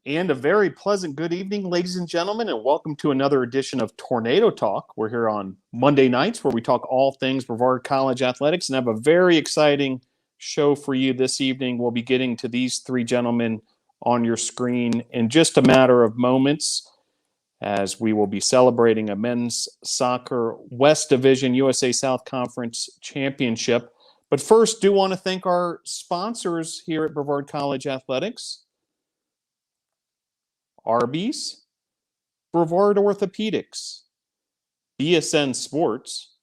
And a very pleasant good evening, ladies and gentlemen, and welcome to another edition of Tornado Talk. We're here on Monday nights where we talk all things Brevard College athletics and have a very exciting show for you this evening. We'll be getting to these three gentlemen on your screen in just a matter of moments as we will be celebrating a men's soccer West Division USA South Conference championship. But first, do want to thank our sponsors here at Brevard College Athletics. Arby's, Brevard Orthopedics, BSN Sports,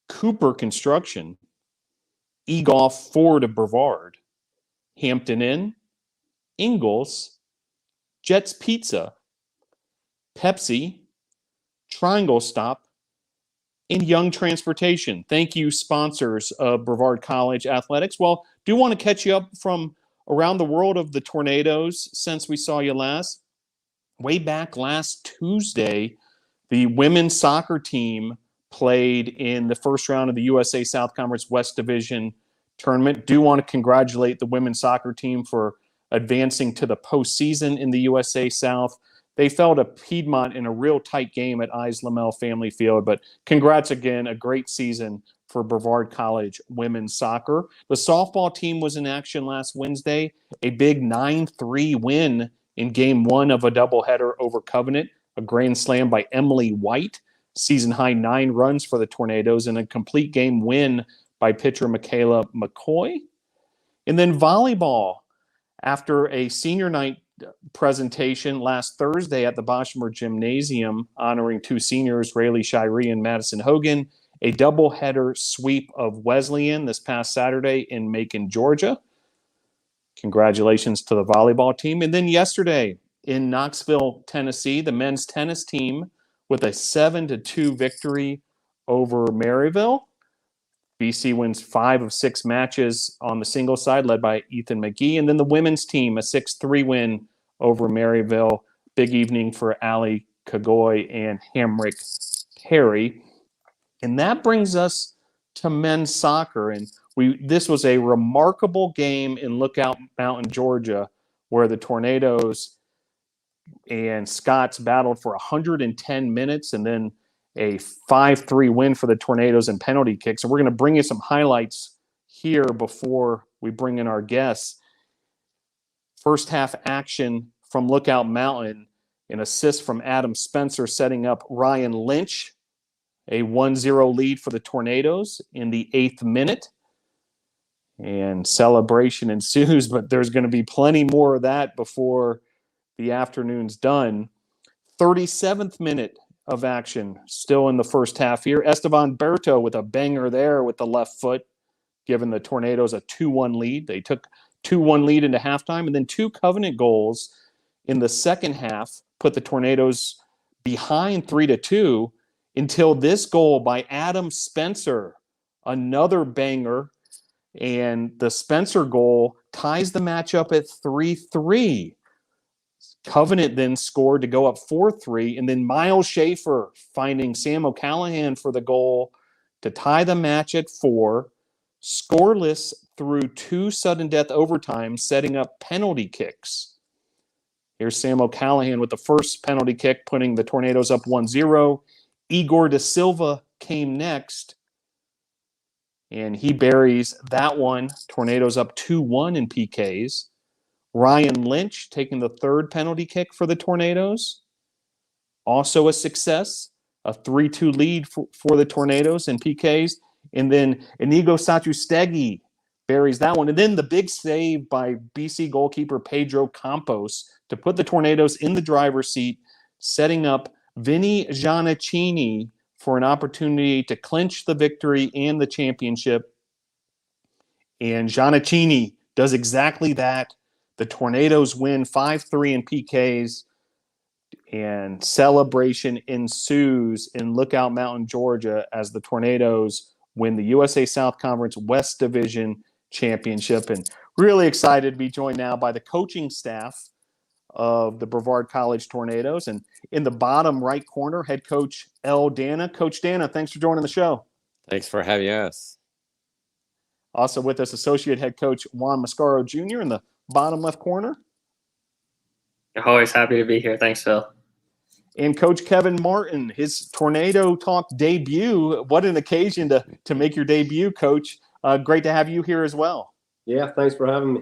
Cooper Construction, eGolf Ford of Brevard, Hampton Inn, Ingalls, Jets Pizza, Pepsi, Triangle Stop, and Young Transportation. Thank you, sponsors of Brevard College Athletics. Well, do want to catch you up from around the world of the Tornadoes since we saw you last. Way back last Tuesday, the women's soccer team played in the first round of the USA South Conference West Division tournament. Do want to congratulate the women's soccer team for advancing to the postseason in the USA South. They fell to Piedmont in a real tight game at Lamel Family Field, but congrats again, a great season for Brevard College women's soccer. The softball team was in action last Wednesday, a big 9-3 win in game one of a doubleheader over Covenant, a grand slam by Emily White, season-high 9 runs for the Tornadoes, and a complete game win by pitcher Michaela McCoy. And then volleyball, after a senior night presentation last Thursday at the Boshemer Gymnasium honoring two seniors, Rayleigh Shirey and Madison Hogan, a doubleheader sweep of Wesleyan this past Saturday in Macon, Georgia. Congratulations to the volleyball team. And then yesterday in Knoxville, Tennessee, the men's tennis team with a 7-2 victory over Maryville. BC wins 5 of 6 matches on the singles side, led by Ethan McGee. And then the women's team, a 6-3 win over Maryville. Big evening for Allie Kagoy and Hamrick Perry. And that brings us to men's soccer. And this was a remarkable game in Lookout Mountain, Georgia, where the Tornadoes and Scots battled for 110 minutes and then a 5-3 win for the Tornadoes in penalty kicks. So we're going to bring you some highlights here before we bring in our guests. First half action from Lookout Mountain, an assist from Adam Spencer setting up Ryan Lynch, a 1-0 lead for the Tornadoes in the 8th minute. And celebration ensues, but there's going to be plenty more of that before the afternoon's done. 37th minute of action, still in the first half here. Esteban Berto with a banger there with the left foot, giving the Tornadoes a 2-1 lead. They took 2-1 lead into halftime, and then 2 Covenant goals in the second half put the Tornadoes behind 3-2 until this goal by Adam Spencer, another banger. And the Spencer goal ties the match up at 3-3. Covenant then scored to go up 4-3. And then Miles Schaefer finding Sam O'Callahan for the goal to tie the match at 4. Scoreless through 2 sudden death overtimes, setting up penalty kicks. Here's Sam O'Callahan with the first penalty kick, putting the Tornadoes up 1-0. Igor Da Silva came next, and he buries that one. Tornadoes up 2-1 in PKs. Ryan Lynch taking the third penalty kick for the Tornadoes. Also a success, a 3-2 lead for the Tornadoes in PKs. And then Inigo Satrustegi buries that one. And then the big save by BC goalkeeper Pedro Campos to put the Tornadoes in the driver's seat, setting up Vinny Giannichini for an opportunity to clinch the victory and the championship. And Giannichini does exactly that. The Tornadoes win 5-3 in PKs, and celebration ensues in Lookout Mountain, Georgia, as the Tornadoes win the USA South Conference West Division championship. And really excited to be joined now by the coaching staff of the Brevard College Tornadoes. And in the bottom right corner, head coach L. Dana. Coach Dana, thanks for joining the show. Thanks for having us. Also with us, associate head coach Juan Mascaro Jr. in the bottom left corner. Always happy to be here. Thanks, Phil. And Coach Kevin Martin, his Tornado Talk debut. What an occasion to make your debut, Coach. Great to have you here as well. Yeah, thanks for having me.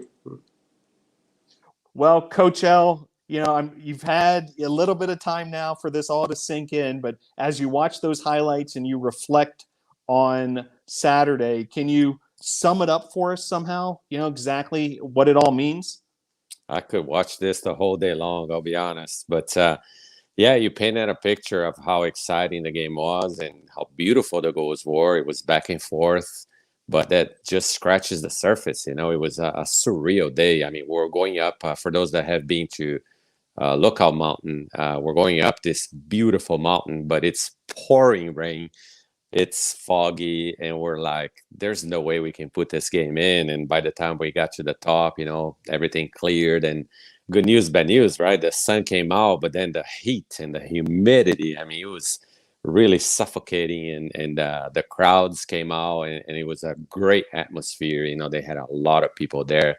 Well, Coach L, you've had a little bit of time now for this all to sink in, but as you watch those highlights and you reflect on Saturday, can you sum it up for us somehow? Exactly what it all means? I could watch this the whole day long, I'll be honest. But yeah, you painted a picture of how exciting the game was and how beautiful the goals were. It was back and forth, but that just scratches the surface. It was a surreal day. I mean, we're going up, for those that have been to Lookout Mountain, we're going up this beautiful mountain, but it's pouring rain. It's foggy, and we're like, there's no way we can put this game in. And by the time we got to the top, everything cleared, and good news, bad news, right? The sun came out, but then the heat and the humidity, I mean, it was really suffocating, and the crowds came out, and it was a great atmosphere. They had a lot of people there.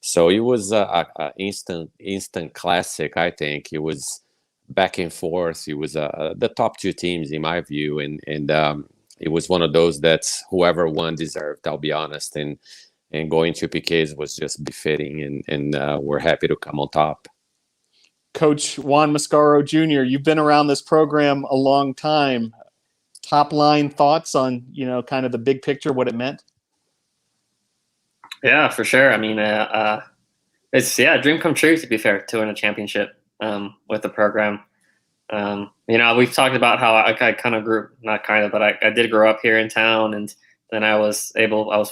So it was a instant classic, I think. It was back and forth. It was the top two teams, in my view, and it was one of those that whoever won deserved, I'll be honest. And going to PKs was just befitting, and we're happy to come on top. Coach Juan Mascaro Jr., you've been around this program a long time. Top line thoughts on, kind of the big picture, what it meant? Yeah, for sure. I mean, it's a dream come true, to be fair, to win a championship with the program. We've talked about how I kind of grew, not kind of, but I did grow up here in town, and then I was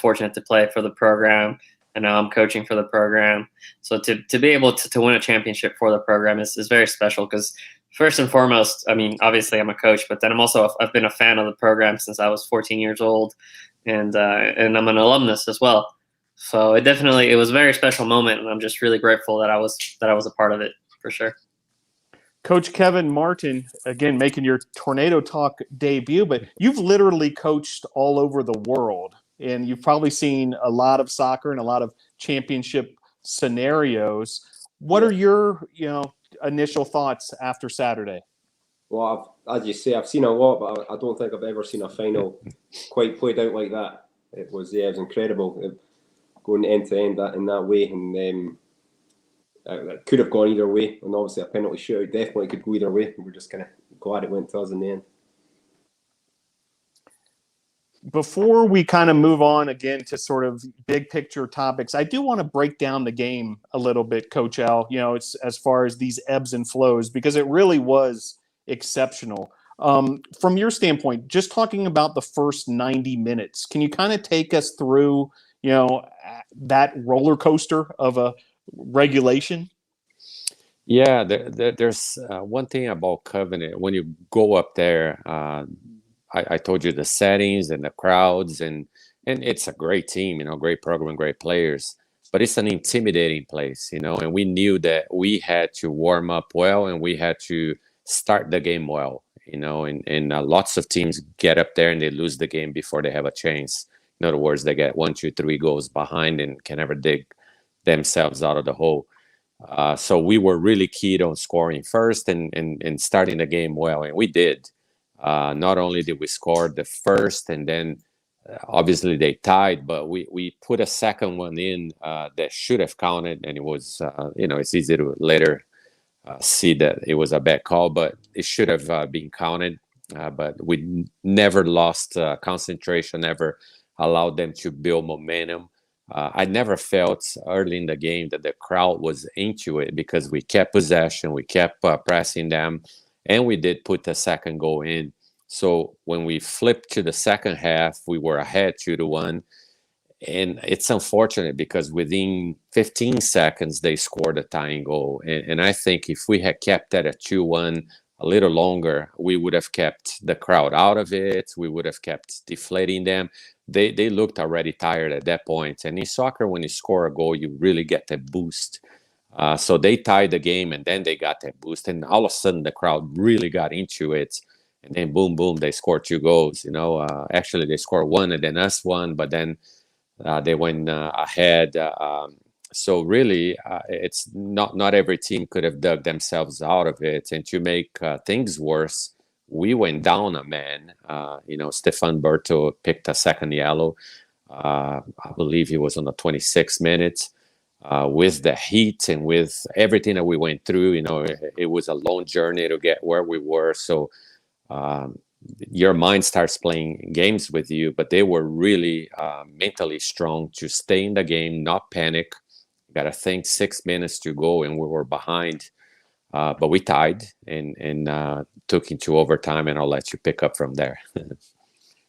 fortunate to play for the program, and now I'm coaching for the program. So to be able to win a championship for the program is very special, because first and foremost, I mean, obviously I'm a coach, but then I've been a fan of the program since I was 14 years old, and I'm an alumnus as well. So it was a very special moment, and I'm just really grateful that I was a part of it, for sure. Coach Kevin Martin, again, making your Tornado Talk debut, but you've literally coached all over the world, and you've probably seen a lot of soccer and a lot of championship scenarios. What are your, initial thoughts after Saturday? Well, as you say, I've seen a lot, but I don't think I've ever seen a final quite played out like that. It was incredible, going end to end in that way, and it could have gone either way, and obviously a penalty shootout definitely could go either way. We're just kind of glad it went to us in the end. Before we kind of move on again to sort of big picture topics, I do want to break down the game a little bit, Coach L. It's as far as these ebbs and flows, because it really was exceptional. From your standpoint, just talking about the first 90 minutes, can you kind of take us through, that roller coaster of a regulation? Yeah, there's one thing about Covenant. When you go up there, I told you the settings and the crowds, and it's a great team, great program, great players, but it's an intimidating place, and we knew that we had to warm up well, and we had to start the game well, and lots of teams get up there and they lose the game before they have a chance. In other words, they get 1, 2, 3 goals behind and can never dig themselves out of the hole. So we were really keyed on scoring first and starting the game well, and we did. Not only did we score the first, and then obviously they tied, but we put a second one in that should have counted, and it was, it's easy to later see that it was a bad call, but it should have been counted. But we never lost concentration, never allowed them to build momentum. I never felt early in the game that the crowd was into it, because we kept possession, we kept pressing them, and we did put the second goal in. So when we flipped to the second half, we were ahead 2-1. And it's unfortunate because within 15 seconds, they scored a tying goal. And I think if we had kept that at 2-1 a little longer, we would have kept the crowd out of it. We would have kept deflating them. They looked already tired at that point. And in soccer, when you score a goal, you really get that boost. So they tied the game, and then they got that boost. And all of a sudden, the crowd really got into it. And then boom, boom, they scored 2 goals. Actually, they scored 1 and then us 1. But then they went ahead So really, it's not every team could have dug themselves out of it. And to make things worse, we went down a man. Stefan Berto picked a second yellow. I believe he was on the 26th minute. With the heat and with everything that we went through, it was a long journey to get where we were. So your mind starts playing games with you, but they were really mentally strong to stay in the game, not panic. Got to think 6 minutes to go, and we were behind, but we tied and took into overtime, and I'll let you pick up from there.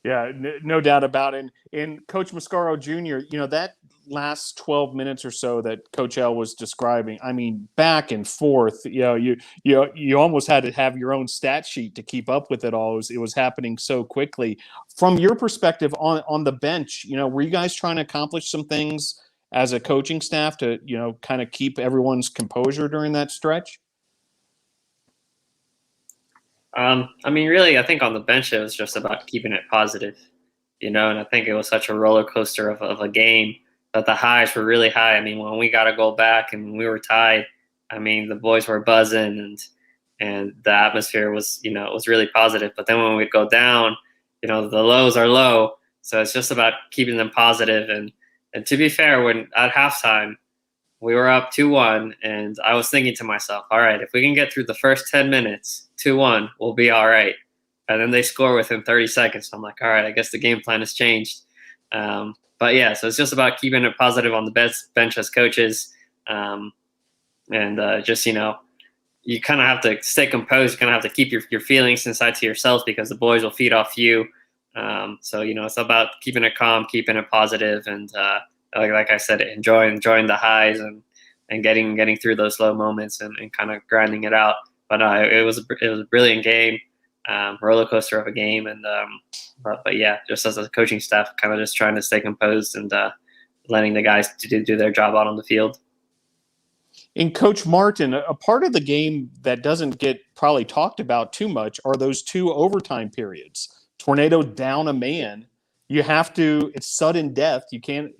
Yeah, no doubt about it. And Coach Mascaro Jr., that last 12 minutes or so that Coach L was describing, I mean, back and forth, you almost had to have your own stat sheet to keep up with it all. It was happening so quickly. From your perspective on the bench, were you guys trying to accomplish some things as a coaching staff to, kind of keep everyone's composure during that stretch? Really, I think on the bench, it was just about keeping it positive, and I think it was such a roller coaster of a game that the highs were really high. I mean, when we got to go back and we were tied, the boys were buzzing and the atmosphere was, it was really positive. But then when we'd go down, the lows are low. So it's just about keeping them positive. And to be fair, when at halftime, we were up 2-1, and I was thinking to myself, all right, if we can get through the first 10 minutes, 2-1, we'll be all right. And then they score within 30 seconds. So I'm like, all right, I guess the game plan has changed. But yeah, so it's just about keeping it positive on the bench as coaches. Just, you kind of have to stay composed. You kind of have to keep your feelings inside to yourselves because the boys will feed off you. It's about keeping it calm, keeping it positive, and like I said, enjoying the highs and getting through those low moments and kind of grinding it out. But it was a brilliant game, roller coaster of a game, and but yeah, just as a coaching staff, kind of just trying to stay composed and letting the guys do their job out on the field. And Coach Martin, a part of the game that doesn't get probably talked about too much are those 2 overtime periods. Tornado down a man. It's sudden death. You can't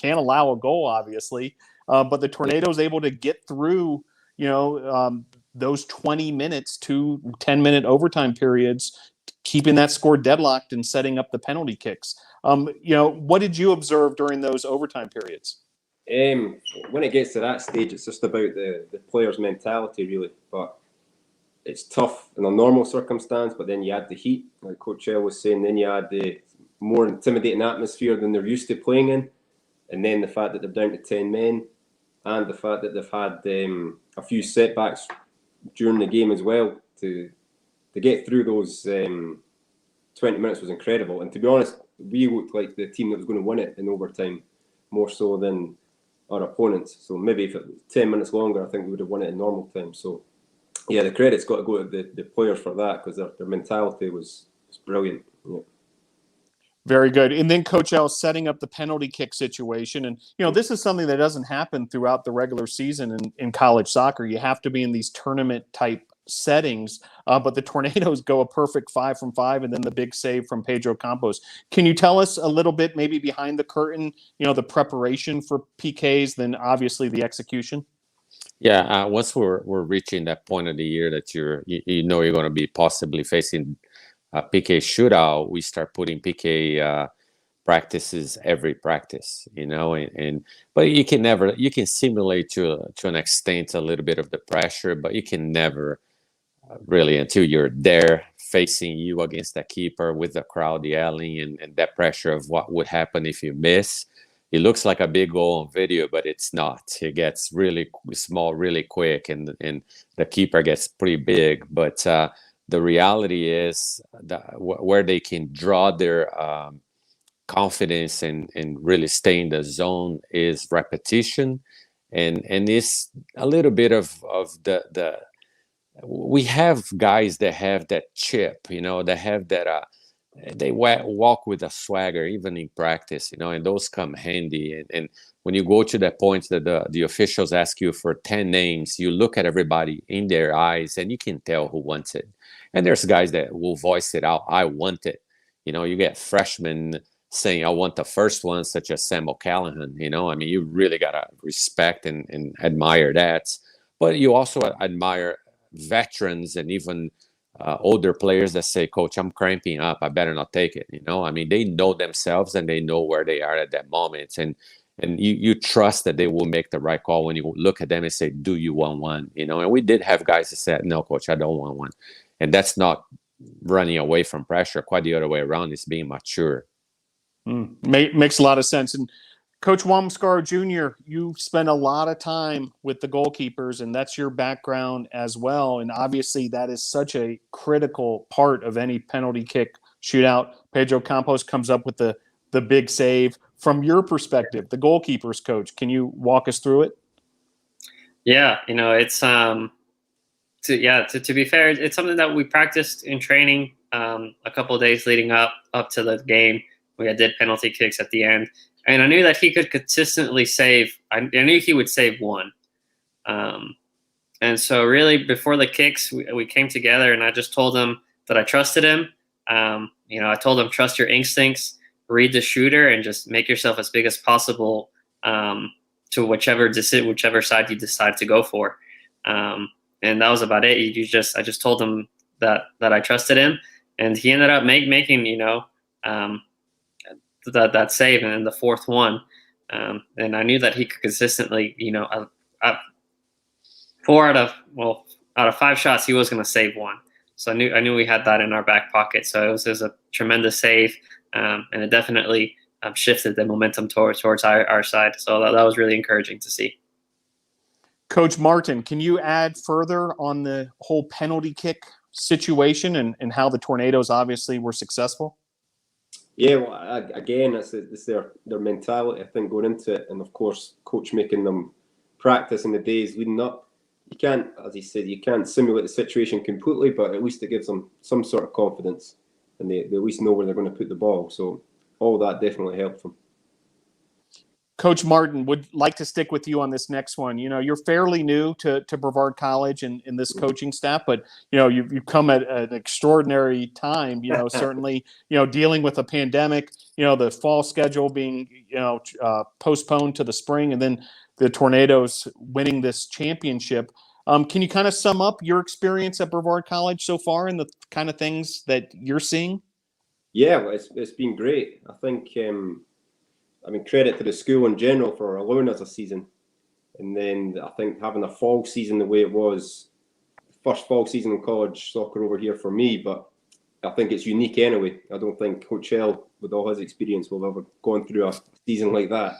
allow a goal, obviously. But the Tornado's able to get through, those 20 minutes to 10-minute overtime periods, keeping that score deadlocked and setting up the penalty kicks. What did you observe during those overtime periods? When it gets to that stage, it's just about the player's mentality, really. But it's tough in a normal circumstance, but then you add the heat, like Coach L was saying, then you add the more intimidating atmosphere than they're used to playing in, and then the fact that they're down to 10 men, and the fact that they've had a few setbacks during the game as well. To get through those 20 minutes was incredible. And to be honest, we looked like the team that was going to win it in overtime, more so than our opponents. So maybe if it was 10 minutes longer, I think we would have won it in normal time. So yeah, the credit's got to go to the players for that, because their mentality was brilliant. Yeah. Very good. And then Coach L setting up the penalty kick situation. And, this is something that doesn't happen throughout the regular season in college soccer. You have to be in these tournament type settings. But the Tornadoes go a perfect 5 from 5, and then the big save from Pedro Campos. Can you tell us a little bit, maybe behind the curtain, the preparation for PKs, then obviously the execution? Yeah, once we're reaching that point of the year that you're going to be possibly facing PK shootout, we start putting PK practices every practice, but you can simulate to an extent a little bit of the pressure, but you can never really, until you're there facing you against the keeper with the crowd yelling and that pressure of what would happen if you miss. It looks like a big goal on video, but it's not. It gets really small, really quick, and the keeper gets pretty big. But the reality is that where they can draw their confidence and really stay in the zone is repetition, and it's a little bit of the. We have guys that have that chip, that have that. They walk with a swagger even in practice, and those come handy. And when you go to that point that the officials ask you for 10 names, you look at everybody in their eyes and you can tell who wants it. And there's guys that will voice it out. I want it. You get freshmen saying I want the first one, such as Sam O'Callahan. I mean, you really gotta respect and admire that. But you also admire veterans and even older players that say, "Coach, I'm cramping up. I better not take it." I mean, they know themselves and they know where they are at that moment, and you trust that they will make the right call when you look at them and say, "Do you want one?" And we did have guys that said, "No, Coach, I don't want one," and that's not running away from pressure. Quite the other way around. It's being mature. Makes a lot of sense. And Coach Juan Mascaro Jr., you spend a lot of time with the goalkeepers, and that's your background as well. And obviously, that is such a critical part of any penalty kick shootout. Pedro Campos comes up with the big save. From your perspective, the goalkeeper's coach, can you walk us through it? Yeah, it's to be fair, it's something that we practiced in training a couple of days leading up to the game. We did penalty kicks at the end, and I knew that he could consistently save. I knew he would save one, and so really before the kicks, we came together, and I just told him that I trusted him. I told him, trust your instincts, read the shooter, and just make yourself as big as possible to whichever side you decide to go for. And that was about it. I just told him that I trusted him, and he ended up making that save and the fourth one. And I knew that he could consistently, out of 5 shots, he was going to save one. So I knew we had that in our back pocket. So it was a tremendous save, and it definitely shifted the momentum towards our side. So that was really encouraging to see. Coach Martin, can you add further on the whole penalty kick situation and how the Tornadoes obviously were successful? Yeah, well, again, it's their mentality, I think, going into it, and of course, coach making them practice in the days leading up. You can't, as he said, you can't simulate the situation completely, but at least it gives them some sort of confidence, and they at least know where they're going to put the ball. So all that definitely helped them. Coach Martin, would like to stick with you on this next one. You're fairly new to Brevard College and in this coaching staff, but you've come at an extraordinary time. Certainly, dealing with a pandemic. The fall schedule being postponed to the spring, and then the Tornadoes winning this championship. Can you kind of sum up your experience at Brevard College so far and the kind of things that you're seeing? Yeah, well, it's been great. I think. Credit to the school in general for allowing us a season. And then I think having a fall season the way it was, first fall season in college soccer over here for me, but I think it's unique anyway. I don't think Coach L, with all his experience, will have ever gone through a season like that.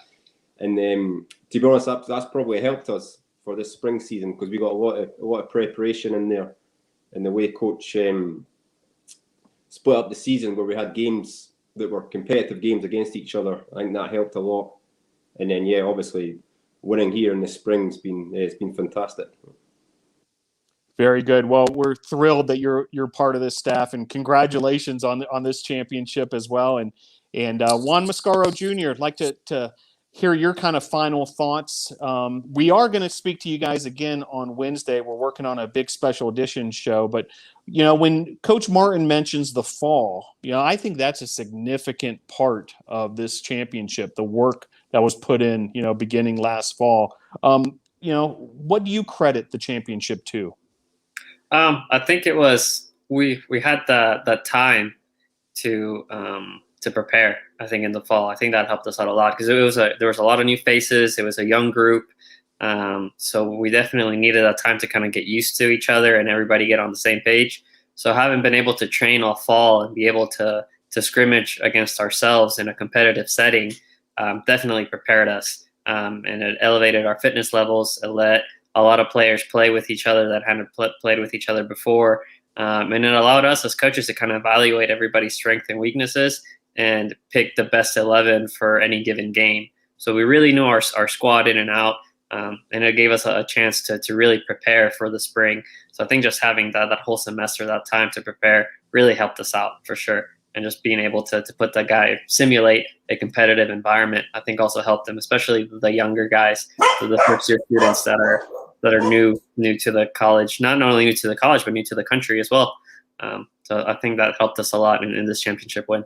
And to be honest, that's probably helped us for this spring season because we got a lot of preparation in there. And the way Coach split up the season where we had games that were competitive games against each other, I think that helped a lot. And then, obviously, winning here in the spring it's been fantastic. Very good. Well, we're thrilled that you're part of this staff, and congratulations on this championship as well. And Juan Mascaro Jr., I'd like to hear your kind of final thoughts. We are going to speak to you guys again on Wednesday. We're working on a big special edition show, but when Coach Martin mentions the fall, I think that's a significant part of this championship, the work that was put in, beginning last fall. What do you credit the championship to? I think it was we had that time to prepare. I think in the fall, I think that helped us out a lot because there was a lot of new faces. It was a young group, so we definitely needed that time to kind of get used to each other and everybody get on the same page. So having been able to train all fall and be able to scrimmage against ourselves in a competitive setting definitely prepared us, and it elevated our fitness levels. It let a lot of players play with each other that hadn't played with each other before, and it allowed us as coaches to kind of evaluate everybody's strengths and weaknesses and pick the best 11 for any given game. So we really knew our squad in and out, and it gave us a chance to really prepare for the spring. So I think just having that whole semester, that time to prepare, really helped us out for sure. And just being able to put that guy, simulate a competitive environment, I think also helped them, especially the younger guys, the first-year students that are new to the college, not only new to the college, but new to the country as well. So I think that helped us a lot in this championship win.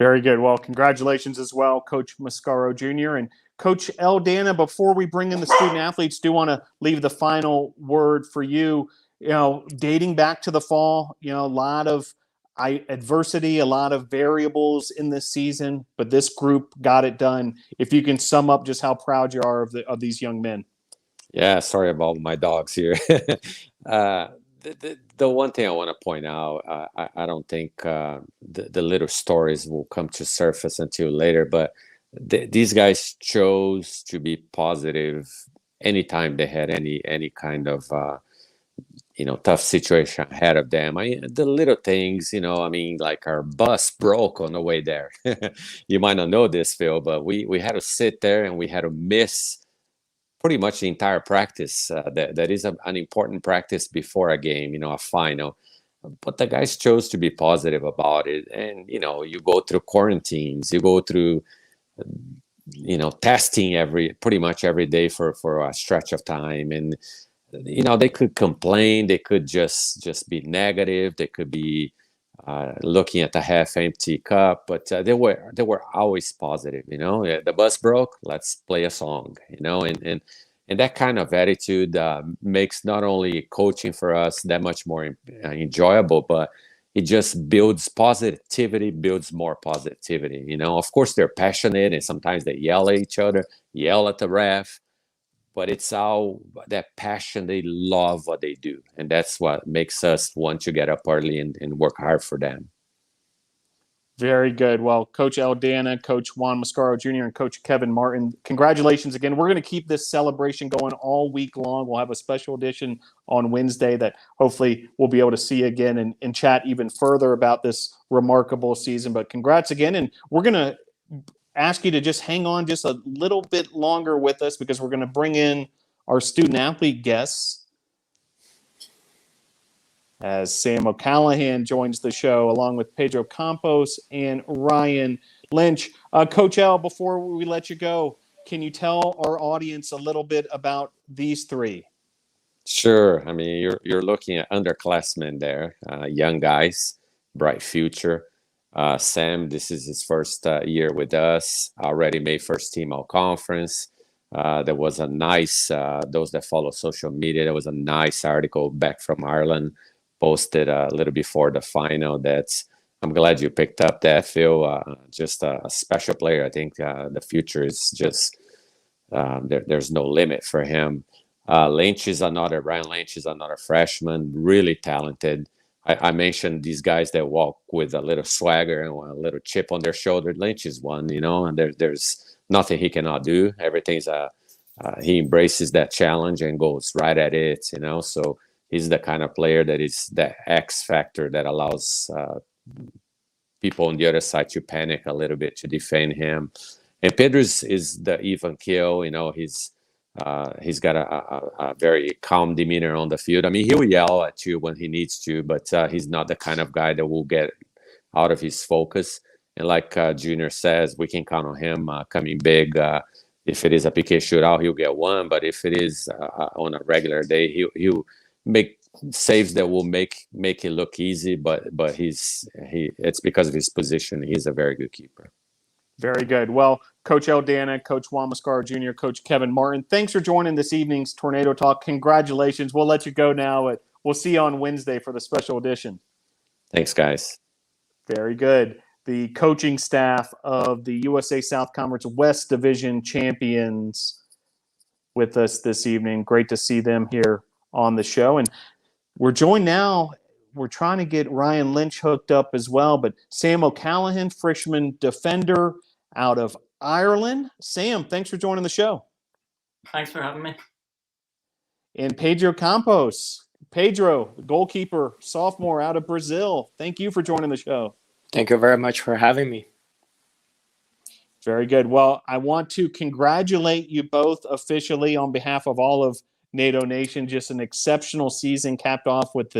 Very good. Well, congratulations as well, Coach Mascaro Jr. and Coach Eldana. Before we bring in the student athletes, do want to leave the final word for you. You know, dating back to the fall, you know, a lot of adversity, a lot of variables in this season, but this group got it done. If you can sum up just how proud you are of these young men. Yeah, sorry about my dogs here. The one thing I want to point out, I don't think the little stories will come to surface until later, but these guys chose to be positive anytime they had any kind of tough situation ahead of them. The little things, like our bus broke on the way there. You might not know this, Phil, but we had to sit there and we had to miss pretty much the entire practice. That is an important practice before a game, a final. But the guys chose to be positive about it. And, you go through quarantines, you go through, testing pretty much every day for a stretch of time. And, they could complain, they could just be negative, they could be looking at the half empty cup, but they were always positive. The bus broke, let's play a song. And that kind of attitude makes not only coaching for us that much more enjoyable, but it just builds positivity, builds more positivity. Of course they're passionate and sometimes they yell at each other, yell at the ref, but it's all that passion. They love what they do. And that's what makes us want to get up early and work hard for them. Very good. Well, Coach Eldana, Coach Juan Mascaro Jr., and Coach Kevin Martin, congratulations again. We're going to keep this celebration going all week long. We'll have a special edition on Wednesday that hopefully we'll be able to see again and chat even further about this remarkable season. But congrats again. And we're going to ask you to just hang on just a little bit longer with us because we're going to bring in our student athlete guests as Sam O'Callahan joins the show along with Pedro Campos and Ryan Lynch. Coach L, before we let you go, can you tell our audience a little bit about these three? Sure. I mean, you're looking at underclassmen there, young guys, bright future. Sam, this is his first year with us, already made first team all conference. There was a nice, those that follow social media, there was a nice article back from Ireland posted a little before the final. I'm glad you picked up that, Phil. Just a special player. I think the future is just, there's no limit for him. Ryan Lynch is another freshman, really talented. I mentioned these guys that walk with a little swagger and a little chip on their shoulder. Lynch is one, and there's nothing he cannot do. Everything's he embraces that challenge and goes right at it, so he's the kind of player that is that X factor that allows people on the other side to panic a little bit to defend him. And Pedro is the even kill, he's got a very calm demeanor on the field. I mean, he'll yell at you when he needs to, but he's not the kind of guy that will get out of his focus. And like Junior says, we can count on him coming big. If it is a PK shootout, he'll get one. But if it is on a regular day, he'll make saves that will make it look easy. But it's because of his position. He's a very good keeper. Very good. Well, Coach Eldana, Coach Juan Mascaro Jr., Coach Kevin Martin, thanks for joining this evening's Tornado Talk. Congratulations. We'll let you go now. We'll see you on Wednesday for the special edition. Thanks, guys. Very good. The coaching staff of the USA South Conference West Division champions with us this evening. Great to see them here on the show. And we're joined now. We're trying to get Ryan Lynch hooked up as well, but Sam O'Callahan, freshman defender out of Ireland. Sam, thanks for joining the show. Thanks for having me. And Pedro Campos. Pedro, goalkeeper, sophomore out of Brazil. Thank you for joining the show. Thank you very much for having me. Very good. Well, I want to congratulate you both officially on behalf of all of NATO Nation. Just an exceptional season capped off with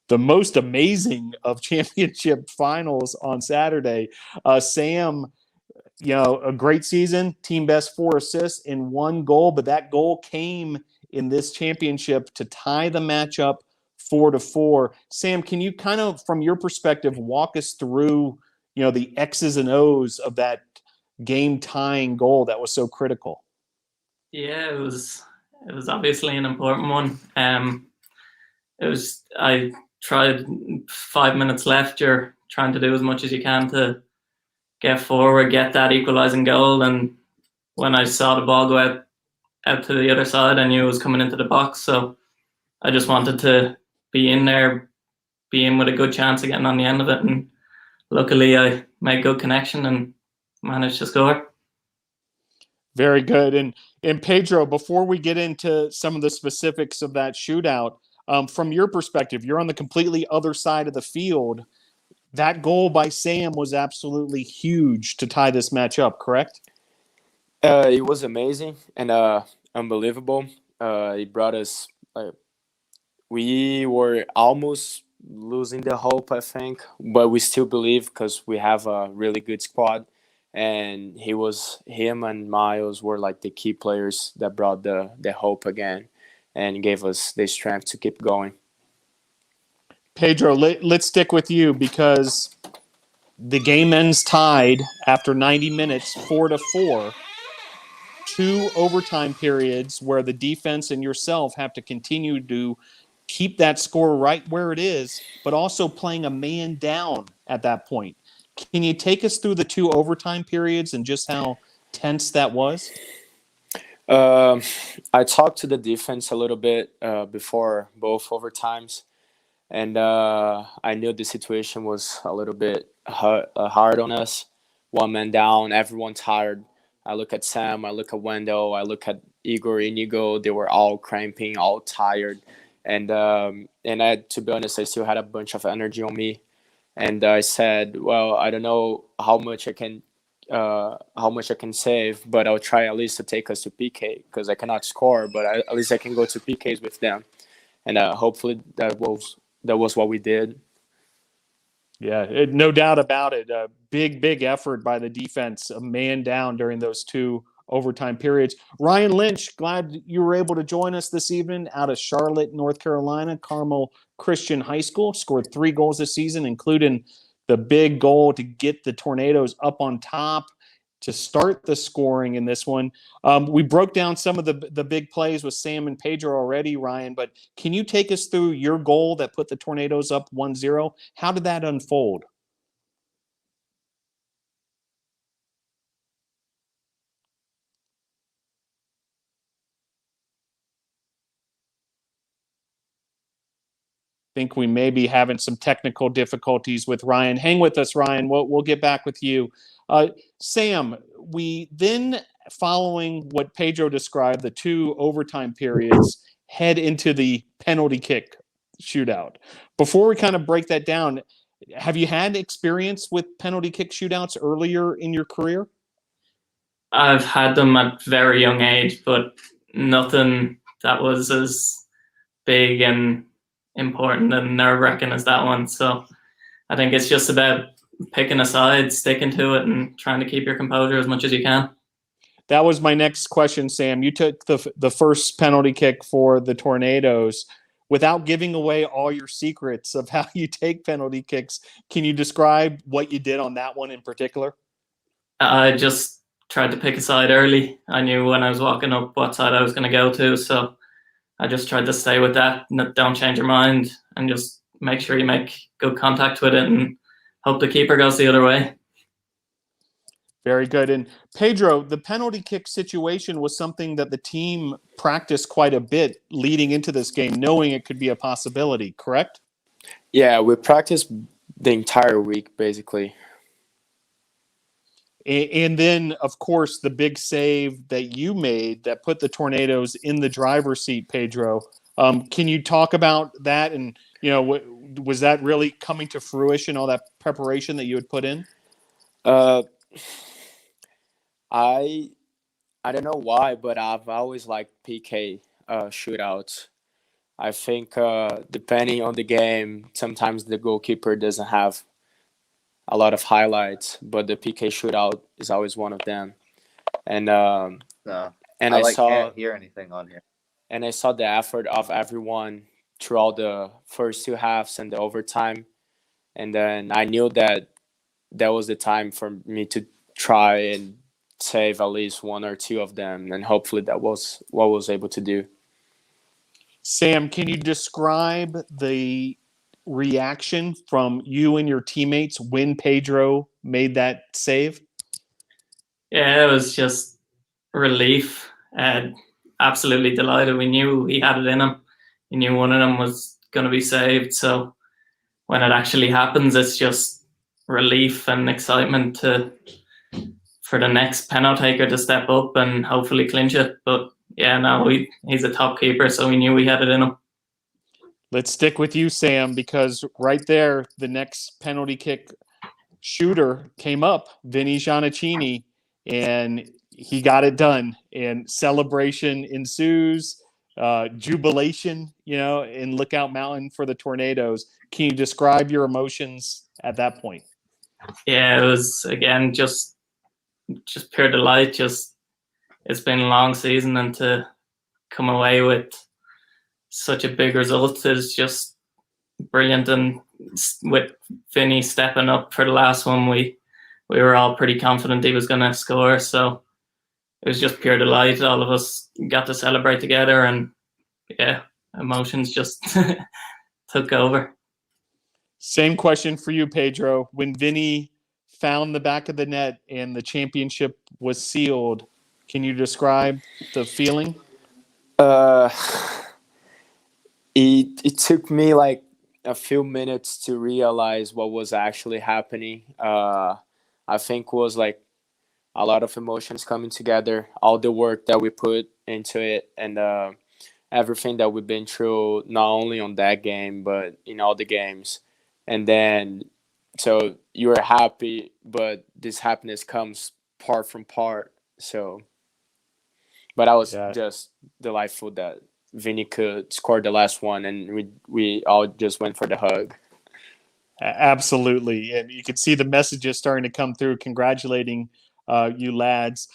the most amazing of championship finals on Saturday. Sam, a great season, team best 4 assists in 1 goal, but that goal came in this championship to tie the matchup 4-4. Sam, can you kind of, from your perspective, walk us through, the X's and O's of that game tying goal that was so critical? Yeah, it was obviously an important one. I tried 5 minutes left. You're trying to do as much as you can to get forward, get that equalising goal. And when I saw the ball go out to the other side, I knew it was coming into the box. So I just wanted to be in there, be in with a good chance of getting on the end of it. And luckily I made good connection and managed to score. Very good. And Pedro, before we get into some of the specifics of that shootout, from your perspective, you're on the completely other side of the field. That goal by Sam was absolutely huge to tie this match up, correct? It was amazing and unbelievable. It brought us. We were almost losing the hope, I think, but we still believe because we have a really good squad. And him and Miles were like the key players that brought the hope again and gave us the strength to keep going. Pedro, let's stick with you because the game ends tied after 90 minutes, 4-4. 2 overtime periods where the defense and yourself have to continue to keep that score right where it is, but also playing a man down at that point. Can you take us through the 2 overtime periods and just how tense that was? I talked to the defense a little bit before both overtimes, and I knew the situation was a little bit hard on us. 1 man down, everyone tired. I look at Sam, I look at Wendell, I look at Igor, Inigo. They were all cramping, all tired, and to be honest, I still had a bunch of energy on me. And I said, well, I don't know how much I can save, but I'll try at least to take us to PK because I cannot score, but at least I can go to PKs with them. And hopefully that was what we did. Yeah, no doubt about it. A big effort by the defense, a man down during those 2 overtime periods. Ryan Lynch, glad you were able to join us this evening out of Charlotte, North Carolina, Carmel Christian High School. Scored 3 goals this season, including the big goal to get the Tornadoes up on top to start the scoring in this one. We broke down some of the big plays with Sam and Pedro already, Ryan, but can you take us through your goal that put the Tornadoes up 1-0? How did that unfold? Think we may be having some technical difficulties with Ryan. Hang with us, Ryan. We'll get back with you. Sam, we then, following what Pedro described, the 2 overtime periods, head into the penalty kick shootout. Before we kind of break that down, have you had experience with penalty kick shootouts earlier in your career? I've had them at very young age, but nothing that was as big and important and nerve-wracking as that one. So I think it's just about picking a side, sticking to it, and trying to keep your composure as much as you can. That was my next question, Sam. You took the first penalty kick for the Tornadoes. Without giving away all your secrets of how you take penalty kicks, can you describe what you did on that one in particular? I just tried to pick a side early. I knew when I was walking up what side I was going to go to, so I just tried to stay with that. Don't change your mind and just make sure you make good contact with it and hope the keeper goes the other way. Very good. And Pedro, the penalty kick situation was something that the team practiced quite a bit leading into this game, knowing it could be a possibility, correct? Yeah, we practiced the entire week, basically. And then, of course, the big save that you made that put the Tornadoes in the driver's seat, Pedro. Can you talk about that? And, was that really coming to fruition, all that preparation that you had put in? I don't know why, but I've always liked PK shootouts. I think depending on the game, sometimes the goalkeeper doesn't have a lot of highlights, but the PK shootout is always one of them. And No, and I saw can't hear anything on here. and I saw the effort of everyone throughout the first 2 halves and the overtime, and then I knew that that was the time for me to try and save at least one or two of them, and hopefully that was what I was able to do. Sam, can you describe the reaction from you and your teammates when Pedro made that save? Yeah, it was just relief. Absolutely delighted. We knew he had it in him. We knew one of them was going to be saved. So when it actually happens, it's just relief and excitement for the next penalty taker to step up and hopefully clinch it. But yeah, no, he's a top keeper, so we knew we had it in him. Let's stick with you, Sam, because right there, the next penalty kick shooter came up, Vinny Giannichini, and he got it done. And celebration ensues, jubilation, in Lookout Mountain for the Tornadoes. Can you describe your emotions at that point? Yeah, it was, again, just pure delight. It's been a long season, and to come away with such a big result is just brilliant. And with Vinny stepping up for the last one, we were all pretty confident he was going to score. So it was just pure delight. All of us got to celebrate together, and yeah, emotions just took over. Same question for you, Pedro. When Vinny found the back of the net and the championship was sealed, can you describe the feeling? It took me like a few minutes to realize what was actually happening. I think it was like a lot of emotions coming together, all the work that we put into it, and everything that we've been through, not only on that game, but in all the games. And then, so you're happy, but this happiness comes part from part. So, but I was just delightful that Vinny could score the last one, and we all just went for the hug. Absolutely. And you could see the messages starting to come through congratulating you lads.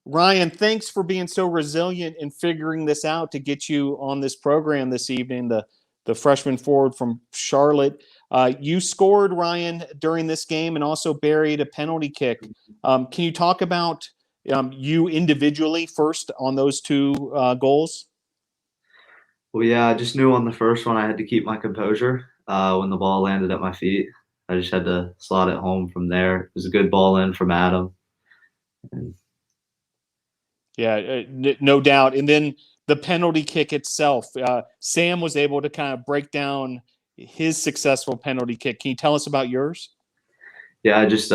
Ryan, thanks for being so resilient and figuring this out to get you on this program this evening, the freshman forward from Charlotte. You scored, Ryan, during this game and also buried a penalty kick. Can you talk about you individually first on those two goals? Well, yeah, I just knew on the first one I had to keep my composure when the ball landed at my feet. I just had to slot it home from there. It was a good ball in from Adam. Yeah, no doubt. And then the penalty kick itself, Sam was able to kind of break down his successful penalty kick. Can you tell us about yours? Yeah, I just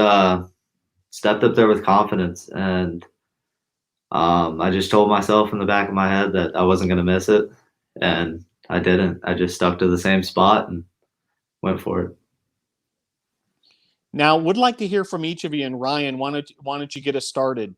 stepped up there with confidence, and I just told myself in the back of my head that I wasn't going to miss it, and I didn't. I just stuck to the same spot and went for it. Now, would like to hear from each of you. And Ryan, why don't you get us started?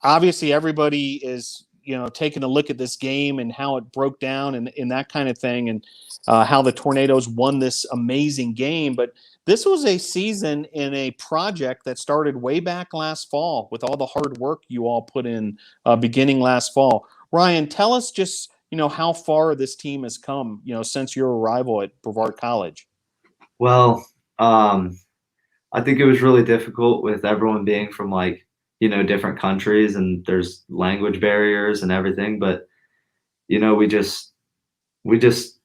Obviously everybody is, taking a look at this game and how it broke down and that kind of thing, and how the Tornadoes won this amazing game. But this was a season and a project that started way back last fall with all the hard work you all put in beginning last fall. Ryan, tell us just, how far this team has come, since your arrival at Brevard College. Well, I think it was really difficult with everyone being from different countries, and there's language barriers and everything, but we just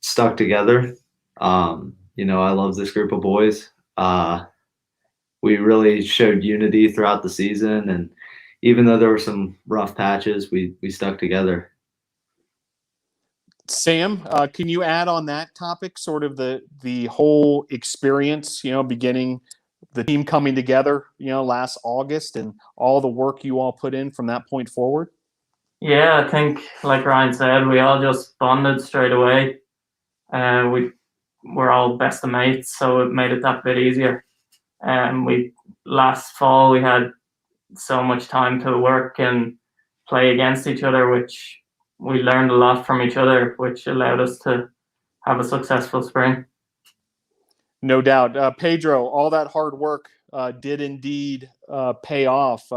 stuck together. I love this group of boys. We really showed unity throughout the season, and even though there were some rough patches, we stuck together. Sam, can you add on that topic, sort of the whole experience, beginning the team coming together, last August, and all the work you all put in from that point forward? Yeah, I think, like Ryan said, we all just bonded straight away. We're all best of mates, so it made it that bit easier. Last fall we had so much time to work and play against each other, which we learned a lot from each other, which allowed us to have a successful spring. No doubt. Pedro, all that hard work did indeed pay off.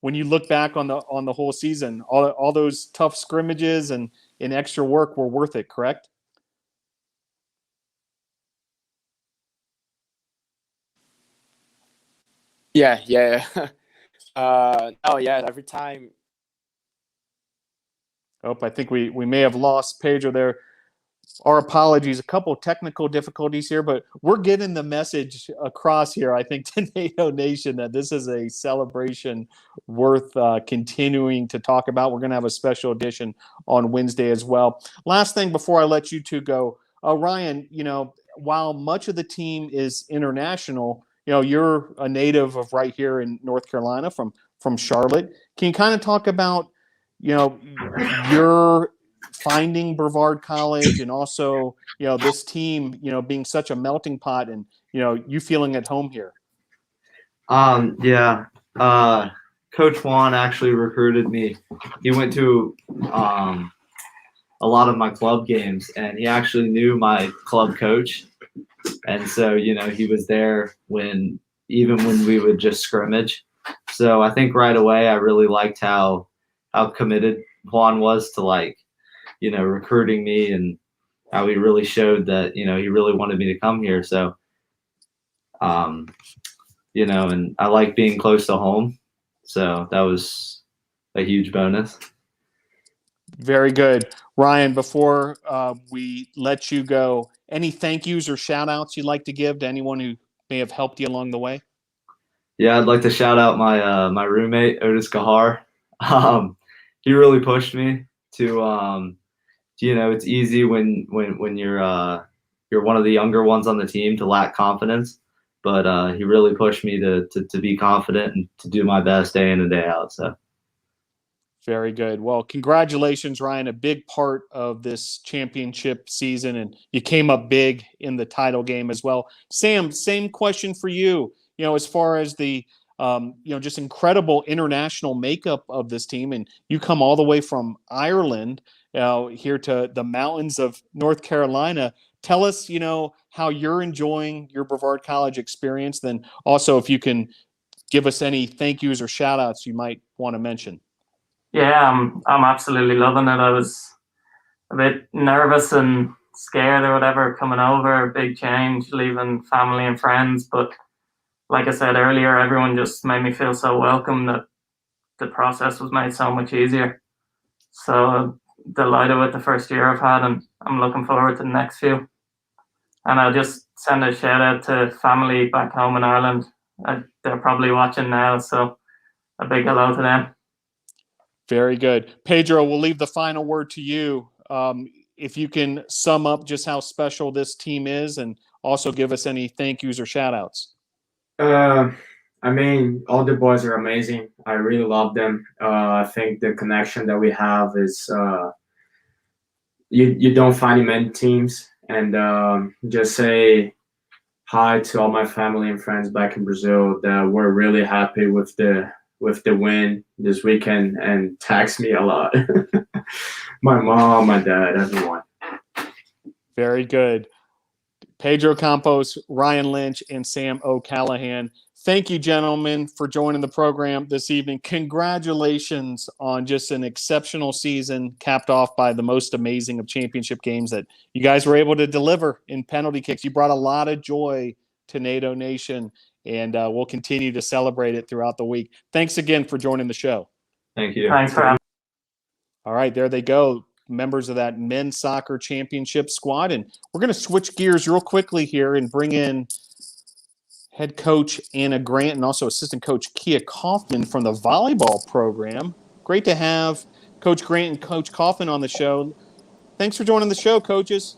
When you look back on the whole season, all those tough scrimmages and extra work were worth it, correct? Yeah. Oh yeah, every time. Oh, I think we may have lost Pedro there. Our apologies, a couple of technical difficulties here, but we're getting the message across here, I think, to NATO Nation that this is a celebration worth continuing to talk about. We're going to have a special edition on Wednesday as well. Last thing before I let you two go, Ryan, while much of the team is international, you're a native of right here in North Carolina from Charlotte. Can you kind of talk about, your finding Brevard College and also, this team, being such a melting pot and, you feeling at home here? Yeah. Coach Juan actually recruited me. He went to a lot of my club games, and he actually knew my club coach. And so, he was there even when we would just scrimmage. So I think right away I really liked how committed Juan was to recruiting me, and how he really showed that, he really wanted me to come here. So, and I like being close to home. So that was a huge bonus. Very good. Ryan, before we let you go, any thank yous or shout outs you'd like to give to anyone who may have helped you along the way? Yeah, I'd like to shout out my roommate, Otis Gahar. He really pushed me to, it's easy when you're one of the younger ones on the team to lack confidence, but he really pushed me to be confident and to do my best day in and day out. So. Very good. Well, congratulations, Ryan. A big part of this championship season, and you came up big in the title game as well. Sam, same question for you. As far as the, just incredible international makeup of this team, and you come all the way from Ireland here to the mountains of North Carolina. Tell us, how you're enjoying your Brevard College experience. Then also, if you can give us any thank yous or shout outs you might want to mention. Yeah, I'm absolutely loving it. I was a bit nervous and scared or whatever coming over, big change, leaving family and friends. But like I said earlier, everyone just made me feel so welcome that the process was made so much easier. So delighted with the first year I've had, and I'm looking forward to the next few. And I'll just send a shout out to family back home in Ireland. They're probably watching now, so a big hello to them. Very good. Pedro, we'll leave the final word to you. If you can sum up just how special this team is and also give us any thank yous or shout outs. All the boys are amazing. I really love them. I think the connection that we have is you don't find in many teams. And just say hi to all my family and friends back in Brazil that we're really happy with the win this weekend and text me a lot. My mom, my dad, everyone. Very good. Pedro Campos, Ryan Lynch, and Sam O'Callahan. Thank you, gentlemen, for joining the program this evening. Congratulations on just an exceptional season, capped off by the most amazing of championship games that you guys were able to deliver in penalty kicks. You brought a lot of joy to NATO Nation, and we'll continue to celebrate it throughout the week. Thanks again for joining the show. Thank you. Thanks for having me. All right, there they go, members of that men's soccer championship squad. And we're going to switch gears real quickly here and bring in head coach Anna Grant and also assistant coach Kia Kaufman from the volleyball program. Great to have Coach Grant and Coach Kaufman on the show. Thanks for joining the show, coaches.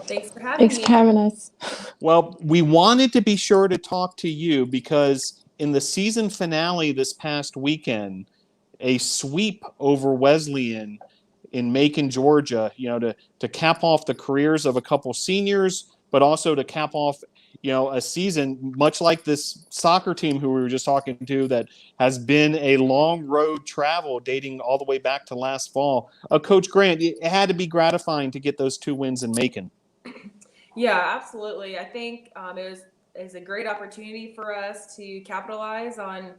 Thanks for having us. Well, we wanted to be sure to talk to you because in the season finale this past weekend, a sweep over Wesleyan in Macon, Georgia, to cap off the careers of a couple seniors, but also to cap off, a season much like this soccer team who we were just talking to that has been a long road travel dating all the way back to last fall. Coach Grant, it had to be gratifying to get those 2 wins in Macon. Yeah, absolutely. I think it was a great opportunity for us to capitalize on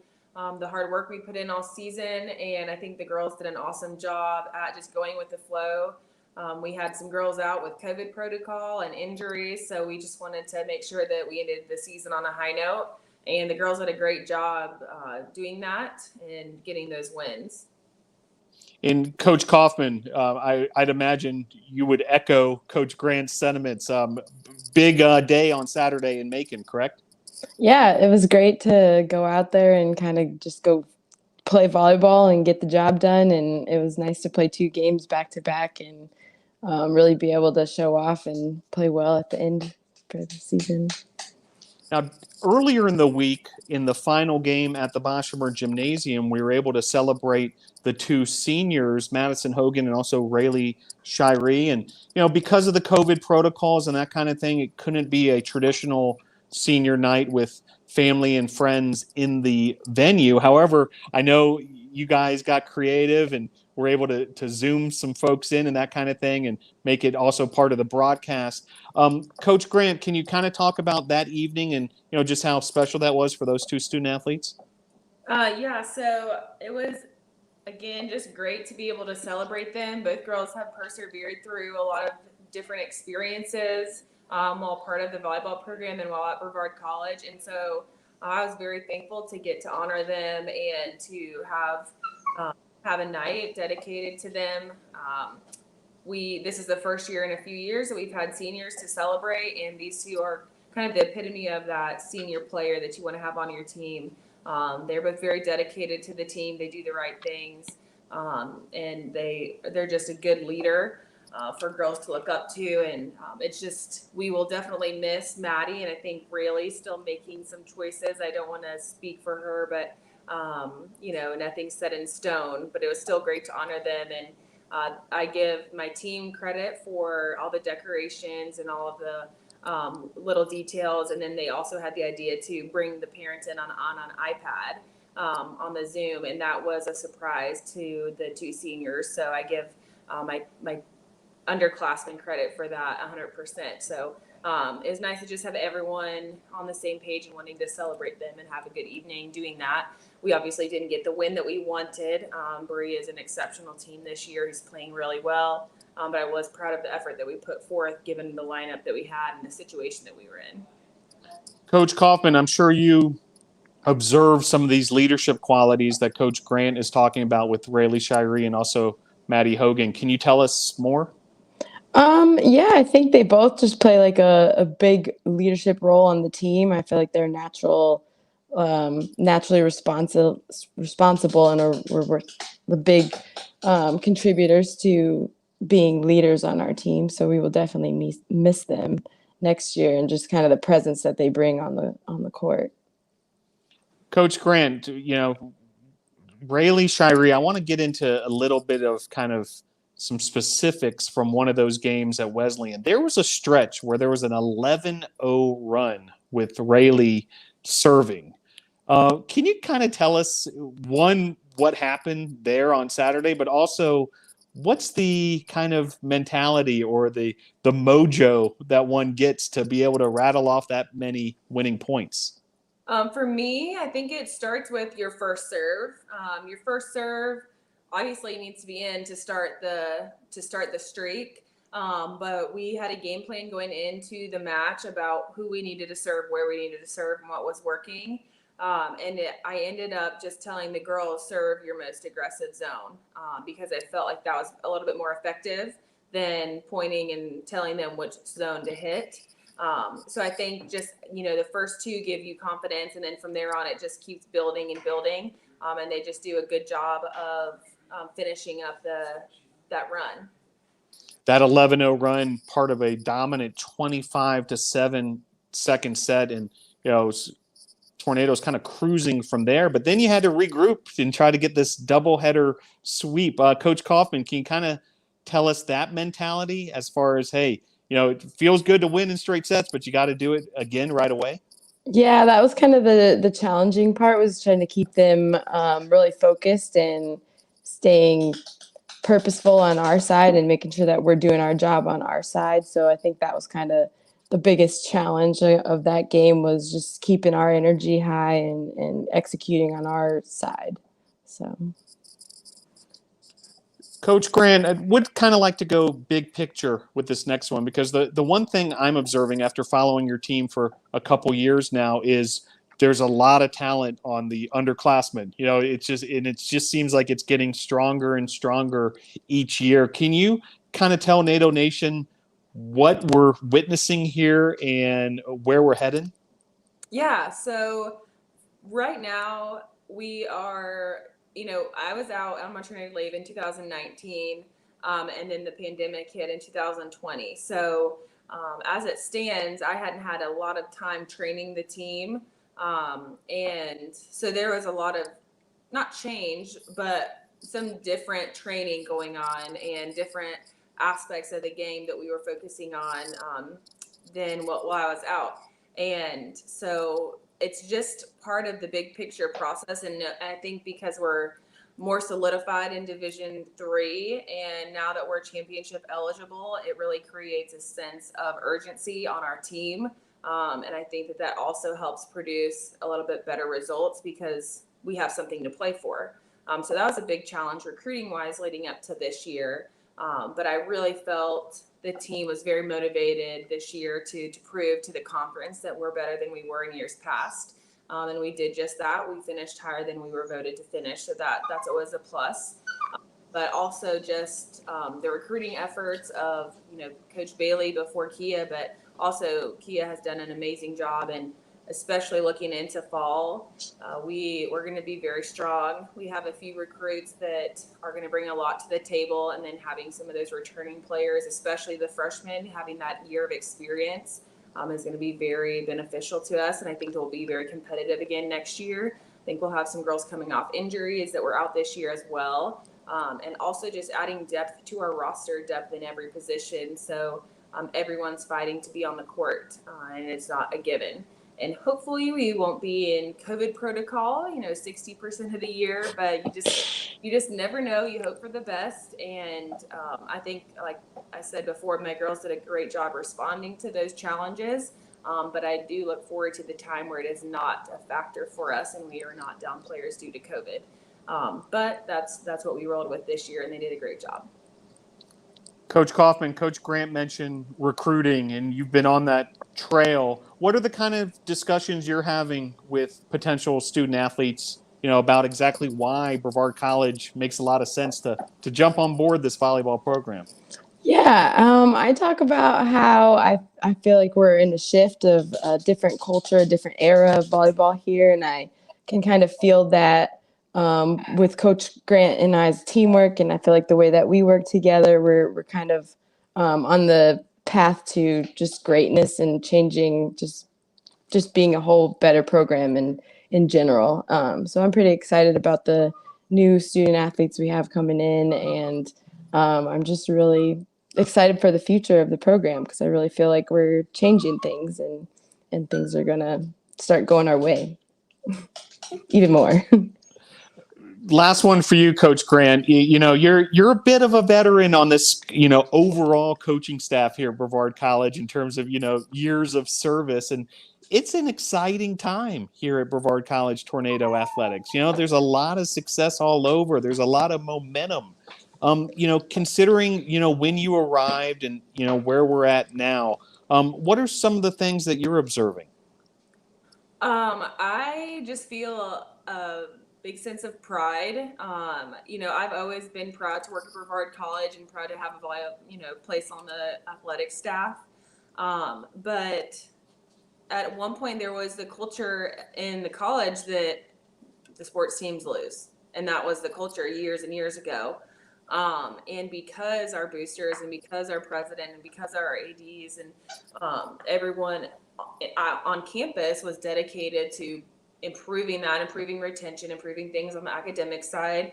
the hard work we put in all season. And I think the girls did an awesome job at just going with the flow. We had some girls out with COVID protocol and injuries, so we just wanted to make sure that we ended the season on a high note. And the girls did a great job doing that and getting those wins. And Coach Kaufman, I'd imagine you would echo Coach Grant's sentiments. Big day on Saturday in Macon, correct? Yeah, it was great to go out there and kind of just go play volleyball and get the job done. And it was nice to play 2 games back to back and really be able to show off and play well at the end for the season. Now, earlier in the week, in the final game at the Boshamer Gymnasium, we were able to celebrate the 2 seniors, Madison Hogan and also Rayleigh Shirey. And, because of the COVID protocols and that kind of thing, it couldn't be a traditional senior night with family and friends in the venue. However, I know you guys got creative and were able to Zoom some folks in and that kind of thing and make it also part of the broadcast. Coach Grant, can you kind of talk about that evening and, just how special that was for those 2 student athletes? Yeah, so it was, again, just great to be able to celebrate them. Both girls have persevered through a lot of different experiences while part of the volleyball program and while at Brevard College. And so I was very thankful to get to honor them and to have a night dedicated to them. This is the first year in a few years that we've had seniors to celebrate, and these 2 are kind of the epitome of that senior player that you want to have on your team. They're both very dedicated to the team. They do the right things, and they're just a good leader for girls to look up to. And it's just, we will definitely miss Maddie, and I think Rayleigh's still making some choices. I don't want to speak for her, but nothing's set in stone, but it was still great to honor them. And I give my team credit for all the decorations and all of the little details. And then they also had the idea to bring the parents in on an iPad on the Zoom. And that was a surprise to the 2 seniors. So I give my underclassmen credit for that 100%. So it was nice to just have everyone on the same page and wanting to celebrate them and have a good evening doing that. We obviously didn't get the win that we wanted. Berea is an exceptional team this year. He's playing really well. But I was proud of the effort that we put forth given the lineup that we had and the situation that we were in. Coach Kaufman, I'm sure you observed some of these leadership qualities that Coach Grant is talking about with Rayleigh Shirey and also Maddie Hogan. Can you tell us more? Yeah, I think they both just play like a big leadership role on the team. I feel like they're naturally responsible and we're the big contributors to being leaders on our team. So we will definitely miss them next year and just kind of the presence that they bring on the court. Coach Grant, Rayleigh Shirey, I want to get into a little bit of kind of some specifics from one of those games at Wesleyan. There was a stretch where there was an 11-0 run with Rayleigh serving. Can you kind of tell us, one, what happened there on Saturday, but also what's the kind of mentality or the mojo that one gets to be able to rattle off that many winning points? For me, I think it starts with your first serve. Your first serve obviously needs to be in to start the streak. But we had a game plan going into the match about who we needed to serve, where we needed to serve, and what was working. I ended up just telling the girls, serve your most aggressive zone, because I felt like that was a little bit more effective than pointing and telling them which zone to hit. So I think just, the first 2 give you confidence, and then from there on, it just keeps building and building. And they just do a good job of finishing up that run. That 11-0 run, part of a dominant 25-7 second set, and Tornadoes kind of cruising from there. But then you had to regroup and try to get this doubleheader sweep. Coach Kaufman, can you kind of tell us that mentality as far as, hey, it feels good to win in straight sets, but you got to do it again right away? Yeah, that was kind of the challenging part, was trying to keep them really focused and staying purposeful on our side and making sure that we're doing our job on our side. So I think that was kind of the biggest challenge of that game, was just keeping our energy high and executing on our side. So, Coach Grant, I would kind of like to go big picture with this next one, because the one thing I'm observing after following your team for a couple years now is there's a lot of talent on the underclassmen. You know, it just seems like it's getting stronger and stronger each year. Can you kind of tell NATO Nation what we're witnessing here and where we're headed? Yeah, so right now we are, I was out on maternity leave in 2019, and then the pandemic hit in 2020. So as it stands, I hadn't had a lot of time training the team. And so there was a lot of, not change, but some different training going on and different aspects of the game that we were focusing on than while I was out. And so it's just part of the big picture process. And I think because we're more solidified in Division III, and now that we're championship eligible, it really creates a sense of urgency on our team. And I think that also helps produce a little bit better results because we have something to play for. So that was a big challenge recruiting wise leading up to this year. But I really felt the team was very motivated this year to prove to the conference that we're better than we were in years past. And we did just that. We finished higher than we were voted to finish. So that's always a plus. But also just the recruiting efforts of, Coach Bailey before Kia, but also Kia has done an amazing job. And especially looking into fall, we're going to be very strong. We have a few recruits that are going to bring a lot to the table, and then having some of those returning players, especially the freshmen, having that year of experience is going to be very beneficial to us. And I think we'll be very competitive again next year. I think we'll have some girls coming off injuries that were out this year as well. And also just adding depth to our roster, depth in every position. So everyone's fighting to be on the court, and it's not a given. And hopefully we won't be in COVID protocol, 60% of the year, but you just never know. You hope for the best. And I think, like I said before, my girls did a great job responding to those challenges. But I do look forward to the time where it is not a factor for us and we are not down players due to COVID. But that's what we rolled with this year, and they did a great job. Coach Kaufman, Coach Grant mentioned recruiting, and you've been on that trail. What are the kind of discussions you're having with potential student athletes, about exactly why Brevard College makes a lot of sense to jump on board this volleyball program? Yeah, I talk about how I feel like we're in a shift of a different culture, a different era of volleyball here, and I can kind of feel that with Coach Grant and I's teamwork, and I feel like the way that we work together, we're kind of on the path to just greatness and changing, just being a whole better program in general. So I'm pretty excited about the new student athletes we have coming in, and I'm just really excited for the future of the program because I really feel like we're changing things and things are gonna start going our way even more. Last one for you, Coach Grant. You're a bit of a veteran on this, overall coaching staff here at Brevard College in terms of, years of service. And it's an exciting time here at Brevard College Tornado Athletics. There's a lot of success all over. There's a lot of momentum. Considering, when you arrived and, where we're at now, what are some of the things that you're observing? I just feel a big sense of pride. I've always been proud to work at Brevard College and proud to have a place on the athletic staff. But at one point there was the culture in the college that the sports teams lose. And that was the culture years and years ago. And because our boosters and because our president and because our ADs and everyone on campus was dedicated to improving retention, improving things on the academic side,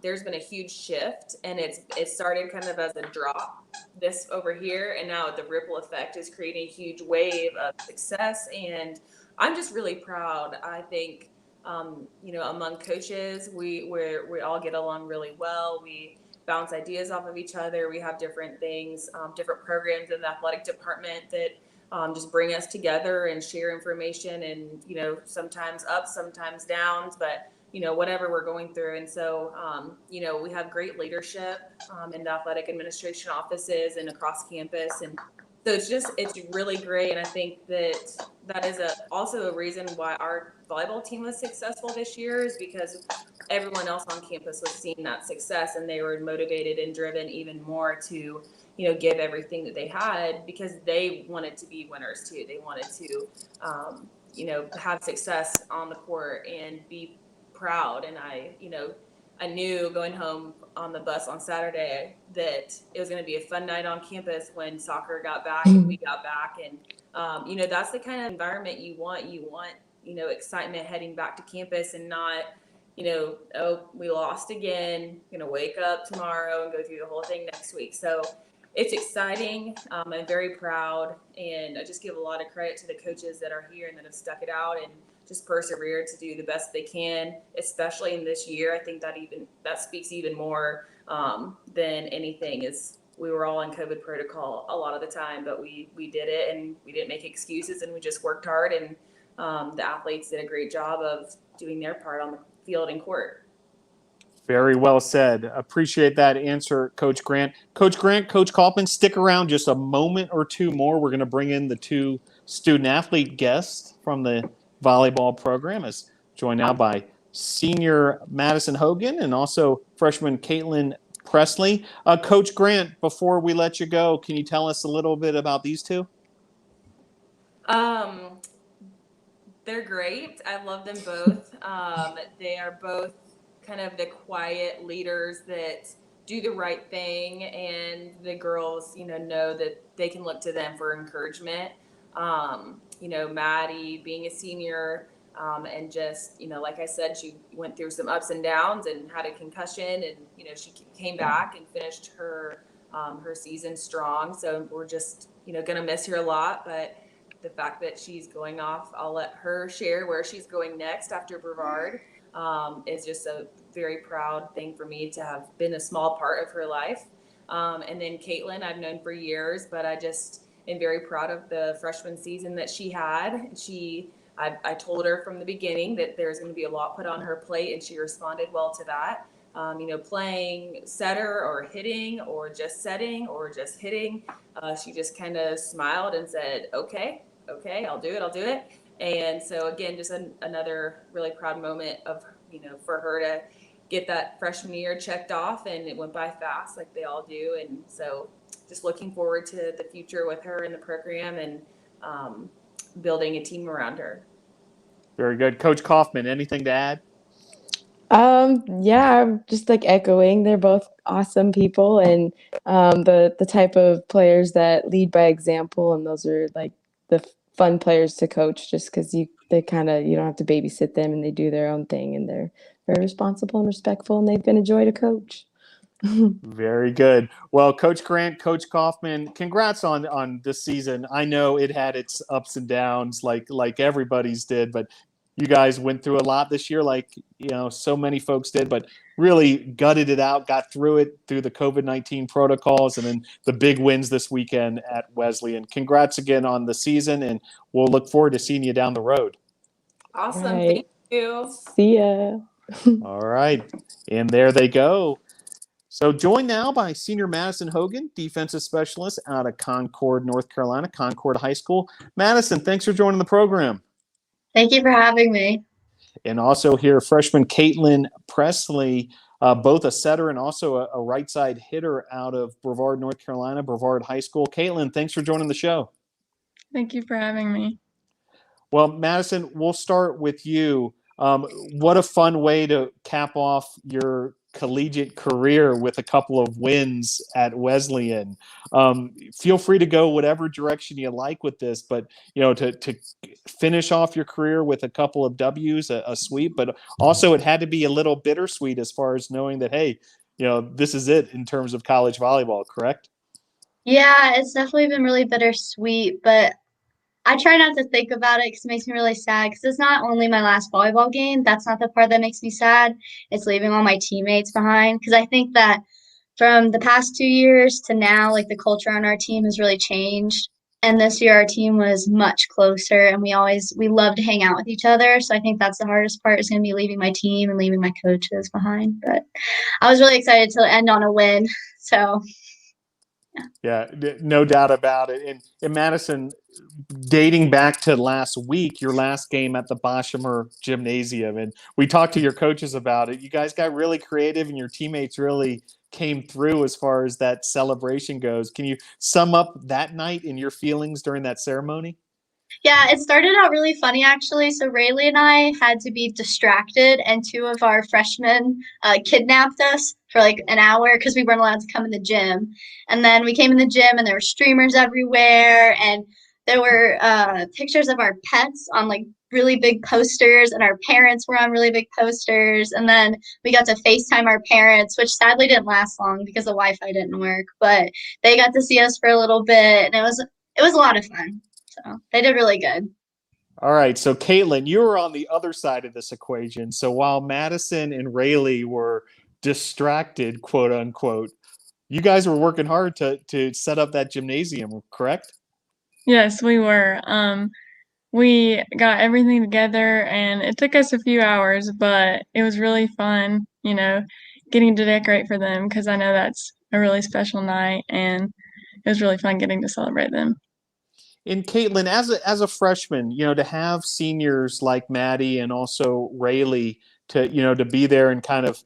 there's been a huge shift, and it started kind of as a drop this over here, and now the ripple effect is creating a huge wave of success. And I'm just really proud. I think among coaches, we all get along really well. We bounce ideas off of each other. We have different things, different programs in the athletic department that just bring us together and share information, and sometimes ups, sometimes downs, but whatever we're going through. And so we have great leadership in the athletic administration offices and across campus, and so it's really great. And I think that that is also a reason why our volleyball team was successful this year, is because everyone else on campus was seeing that success, and they were motivated and driven even more to, give everything that they had, because they wanted to be winners too. They wanted to, have success on the court and be proud. And I knew going home on the bus on Saturday that it was going to be a fun night on campus when soccer got back and we got back. And, that's the kind of environment you want. You want, excitement heading back to campus, and not, oh, we lost again, going to wake up tomorrow and go through the whole thing next week. So it's exciting. I'm very proud, and I just give a lot of credit to the coaches that are here and that have stuck it out and just persevered to do the best they can, especially in this year. I think that speaks even more than anything. Is we were all in COVID protocol a lot of the time, but we did it, and we didn't make excuses, and we just worked hard, and the athletes did a great job of doing their part on the field and court. Very well said. Appreciate that answer, Coach Grant. Coach Grant, Coach Kaufman, stick around just a moment or two more. We're going to bring in the two student-athlete guests from the volleyball program, as joined now by senior Madison Hogan and also freshman Kaitlyn Pressley. Coach Grant, before we let you go, can you tell us a little bit about these two? They're great. I love them both. They are both kind of the quiet leaders that do the right thing, and the girls, know that they can look to them for encouragement. Maddie being a senior, and just, like I said, she went through some ups and downs and had a concussion, and, she came back and finished her season strong. So we're just, going to miss her a lot, but the fact that she's going off, I'll let her share where she's going next after Brevard. Is just a very proud thing for me to have been a small part of her life. And then Kaitlyn, I've known for years, but I just am very proud of the freshman season that she had. I told her from the beginning that there's going to be a lot put on her plate, and she responded well to that. Playing setter or hitting or just setting or just hitting, she just kind of smiled and said, okay, I'll do it. And so again, just another really proud moment of, for her to get that freshman year checked off, and it went by fast like they all do. And so just looking forward to the future with her in the program, and building a team around her. Very good. Coach Kaufman, anything to add? Yeah, I'm just echoing. They're both awesome people, and the type of players that lead by example, and those are the fun players to coach, just because you don't have to babysit them, and they do their own thing, and they're very responsible and respectful, and they've been a joy to coach. Very good. Well, Coach Grant, Coach Kaufman, congrats on this season. I know it had its ups and downs like everybody's did, but you guys went through a lot this year, so many folks did, but really gutted it out, got through it through the COVID-19 protocols, and then the big wins this weekend at Wesleyan. Congrats again on the season, and we'll look forward to seeing you down the road. Awesome. Right. Thank you. See ya. All right. And there they go. So joined now by senior Madison Hogan, defensive specialist out of Concord, North Carolina, Concord High School. Madison, thanks for joining the program. Thank you for having me. And also here, freshman Kaitlyn Pressley, both a setter and also a right side hitter out of Brevard, North Carolina, Brevard High School. Kaitlyn, thanks for joining the show. Thank you for having me. Well, Madison, we'll start with you. What a fun way to cap off your collegiate career with a couple of wins at Wesleyan. Feel free to go whatever direction you like with this, but to finish off your career with a couple of W's, a sweep, but also it had to be a little bittersweet as far as knowing that, hey, this is it in terms of college volleyball, correct? Yeah, it's definitely been really bittersweet, but I try not to think about it because it makes me really sad, because it's not only my last volleyball game. That's not the part that makes me sad. It's leaving all my teammates behind, because I think that from the past 2 years to now, the culture on our team has really changed. And this year our team was much closer, and we love to hang out with each other. So I think that's the hardest part, is going to be leaving my team and leaving my coaches behind. But I was really excited to end on a win. So Yeah, no doubt about it. And Madison, dating back to last week, your last game at the Boshemer Gymnasium, and we talked to your coaches about it. You guys got really creative, and your teammates really came through as far as that celebration goes. Can you sum up that night and your feelings during that ceremony? Yeah, it started out really funny actually. So Rayleigh and I had to be distracted, and two of our freshmen kidnapped us for like an hour because we weren't allowed to come in the gym. And then we came in the gym, and there were streamers everywhere, and there were pictures of our pets on like really big posters, and our parents were on really big posters. And then we got to FaceTime our parents, which sadly didn't last long because the Wi-Fi didn't work, but they got to see us for a little bit, and it was a lot of fun. So they did really good. All right, so Kaitlyn, you were on the other side of this equation. So while Madison and Rayleigh were distracted, quote unquote, you guys were working hard to set up that gymnasium, correct? Yes, we were. We got everything together, and it took us a few hours, but it was really fun, getting to decorate for them because I know that's a really special night, and it was really fun getting to celebrate them. And Kaitlyn, as a freshman, to have seniors like Maddie and also Rayleigh to be there and kind of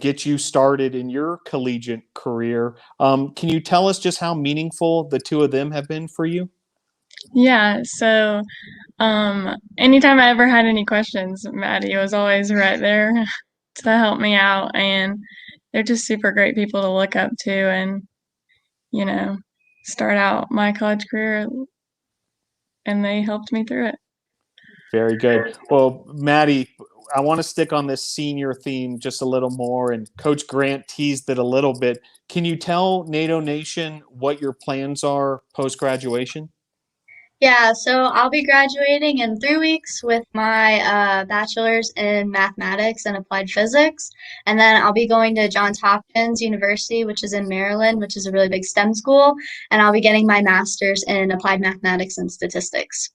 get you started in your collegiate career. Can you tell us just how meaningful the two of them have been for you? Yeah, so anytime I ever had any questions, Maddie was always right there to help me out, and they're just super great people to look up to and, start out my college career, and they helped me through it. Very good. Well, Maddie, I want to stick on this senior theme just a little more, and Coach Grant teased it a little bit. Can you tell NATO Nation what your plans are post-graduation? Yeah, so I'll be graduating in 3 weeks with my bachelor's in mathematics and applied physics. And then I'll be going to Johns Hopkins University, which is in Maryland, which is a really big STEM school. And I'll be getting my master's in applied mathematics and statistics.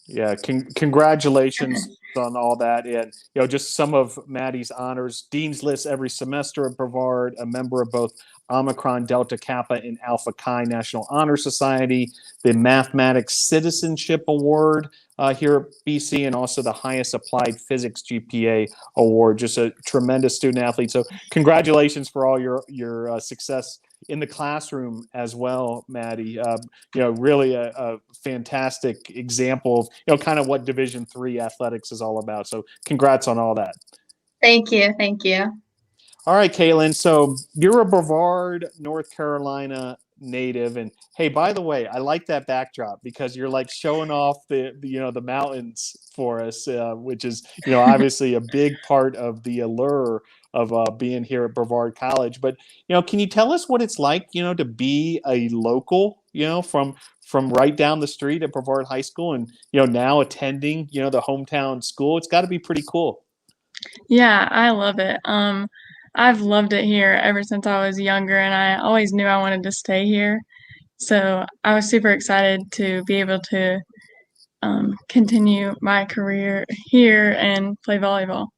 Yeah, congratulations on all that. And, just some of Maddie's honors: Dean's List every semester at Brevard, a member of both Omicron, Delta Kappa, and Alpha Chi National Honor Society, the Mathematics Citizenship Award here at BC, and also the highest applied physics GPA award. Just a tremendous student athlete. So congratulations for all your success in the classroom as well, Maddie. Really a fantastic example of kind of what Division III athletics is all about. So congrats on all that. Thank you. Thank you. All right, Kaitlyn. So you're a Brevard, North Carolina native, and hey, by the way, I like that backdrop because you're like showing off the mountains for us, which is obviously a big part of the allure of being here at Brevard College. But can you tell us what it's like to be a local from right down the street at Brevard High School, and now attending the hometown school? It's got to be pretty cool. Yeah, I love it. I've loved it here ever since I was younger, and I always knew I wanted to stay here. So I was super excited to be able to continue my career here and play volleyball.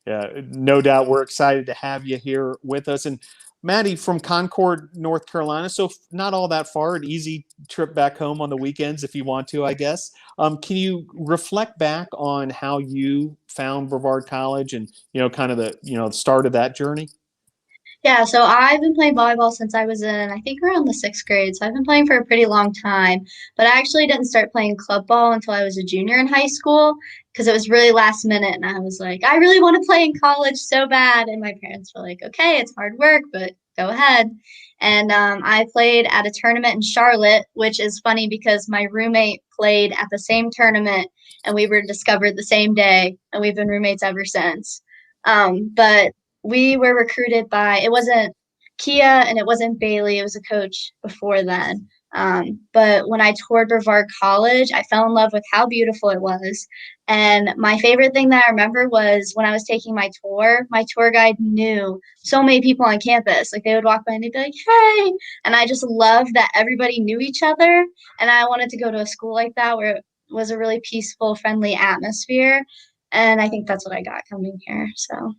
Yeah, no doubt. We're excited to have you here with us. And Maddie, from Concord, North Carolina, so not all that far, an easy trip back home on the weekends if you want to, I guess. Can you reflect back on how you found Brevard College and, kind of the start of that journey? Yeah, so I've been playing volleyball since I was in, I think, around the 6th grade. So I've been playing for a pretty long time. But I actually didn't start playing club ball until I was a junior in high school because it was really last minute. And I was like, I really want to play in college so bad. And my parents were like, okay, it's hard work, but go ahead. And I played at a tournament in Charlotte, which is funny because my roommate played at the same tournament and we were discovered the same day. And we've been roommates ever since. But we were recruited by, it wasn't Kia and it wasn't Bailey, it was a coach before then. But when I toured Brevard College, I fell in love with how beautiful it was. And my favorite thing that I remember was when I was taking my tour guide knew so many people on campus. Like they would walk by and they'd be like, hey. And I just loved that everybody knew each other. And I wanted to go to a school like that where it was a really peaceful, friendly atmosphere. And I think that's what I got coming here. So.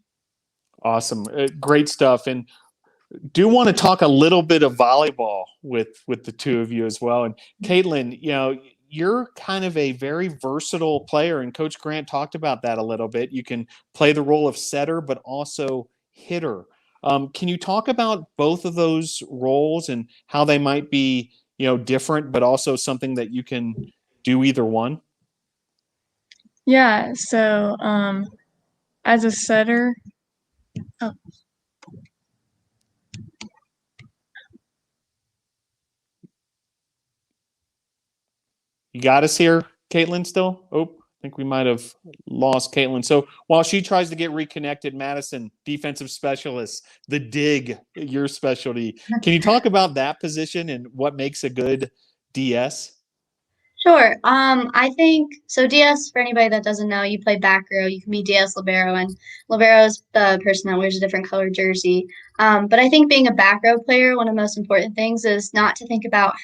Awesome. Great stuff. And do want to talk a little bit of volleyball with the two of you as well. And Kaitlyn, you're kind of a very versatile player, and Coach Grant talked about that a little bit. You can play the role of setter, but also hitter. Can you talk about both of those roles and how they might be, different, but also something that you can do either one? Yeah, so as a setter, oh, You got us here, Kaitlyn, still? Oh, I think we might have lost Kaitlyn. So while she tries to get reconnected, Madison, defensive specialist, the dig, your specialty. Can you talk about that position and what makes a good DS? Sure. I think so. DS, for anybody that doesn't know, you play back row. You can be DS libero, and libero is the person that wears a different color jersey. But I think being a back row player, one of the most important things is not to think about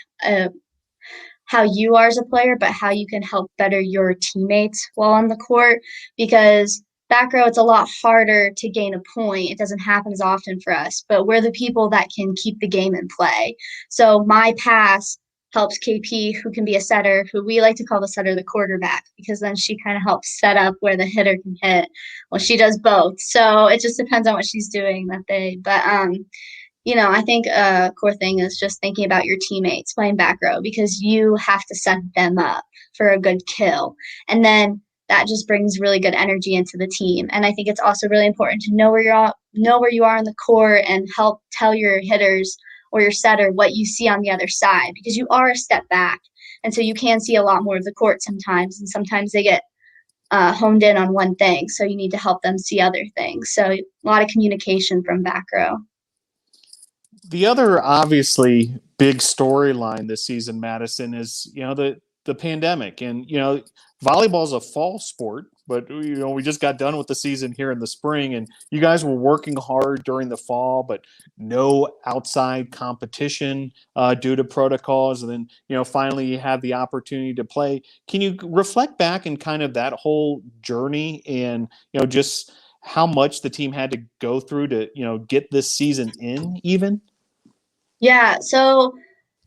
how you are as a player, but how you can help better your teammates while on the court. Because back row, it's a lot harder to gain a point. It doesn't happen as often for us, but we're the people that can keep the game in play. So my pass helps KP, who can be a setter, who we like to call the setter the quarterback, because then she kind of helps set up where the hitter can hit. Well, she does both. So it just depends on what she's doing that day. But I think a core thing is just thinking about your teammates playing back row, because you have to set them up for a good kill. And then that just brings really good energy into the team. And I think it's also really important to know where you are in the court and help tell your hitters or your setter what you see on the other side, because you are a step back. And so you can see a lot more of the court sometimes, and sometimes they get honed in on one thing. So you need to help them see other things. So a lot of communication from back row. The other obviously big storyline this season, Madison, is the pandemic. And volleyball is a fall sport, but we just got done with the season here in the spring, and you guys were working hard during the fall, but no outside competition due to protocols. And then finally you had the opportunity to play. Can you reflect back and kind of that whole journey and just how much the team had to go through to get this season in even? Yeah, so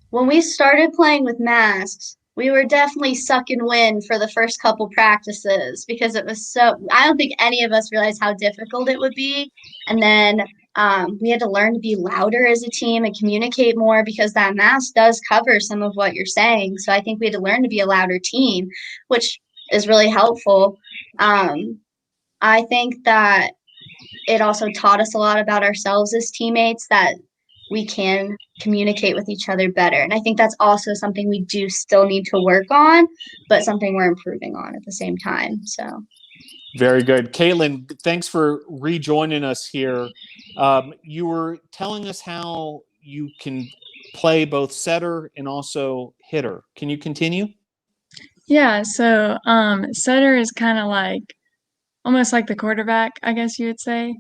when we started playing with masks, we were definitely sucking wind for the first couple practices, because it was I don't think any of us realized how difficult it would be. And then we had to learn to be louder as a team and communicate more, because that mask does cover some of what you're saying. So I think we had to learn to be a louder team, which is really helpful. I think that it also taught us a lot about ourselves as teammates, that we can communicate with each other better. And I think that's also something we do still need to work on, but something we're improving on at the same time. So very good. Kaitlyn, thanks for rejoining us here. You were telling us how you can play both setter and also hitter. Can you continue? Yeah, so setter is kind of like almost like the quarterback, I guess you would say.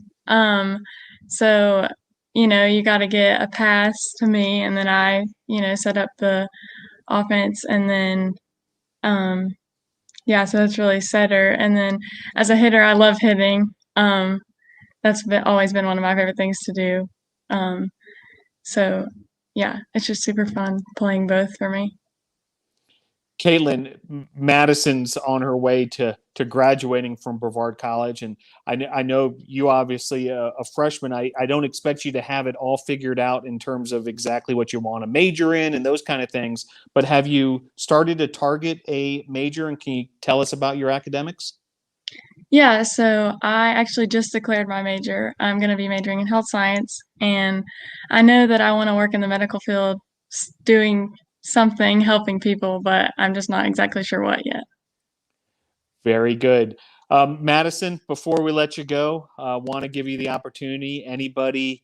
So you got to get a pass to me, and then I set up the offense, and then so that's really setter. And then as a hitter, I love hitting. That's always been one of my favorite things to do. So yeah, it's just super fun playing both for me. Kaitlyn, Madison's on her way to graduating from Brevard College, and I know you obviously a freshman. I don't expect you to have it all figured out in terms of exactly what you want to major in and those kind of things, but have you started to target a major, and can you tell us about your academics? Yeah, so I actually just declared my major. I'm going to be majoring in health science, and I know that I want to work in the medical field doing something helping people, but I'm just not exactly sure what yet. Very good. Madison, before we let you go, I want to give you the opportunity. Anybody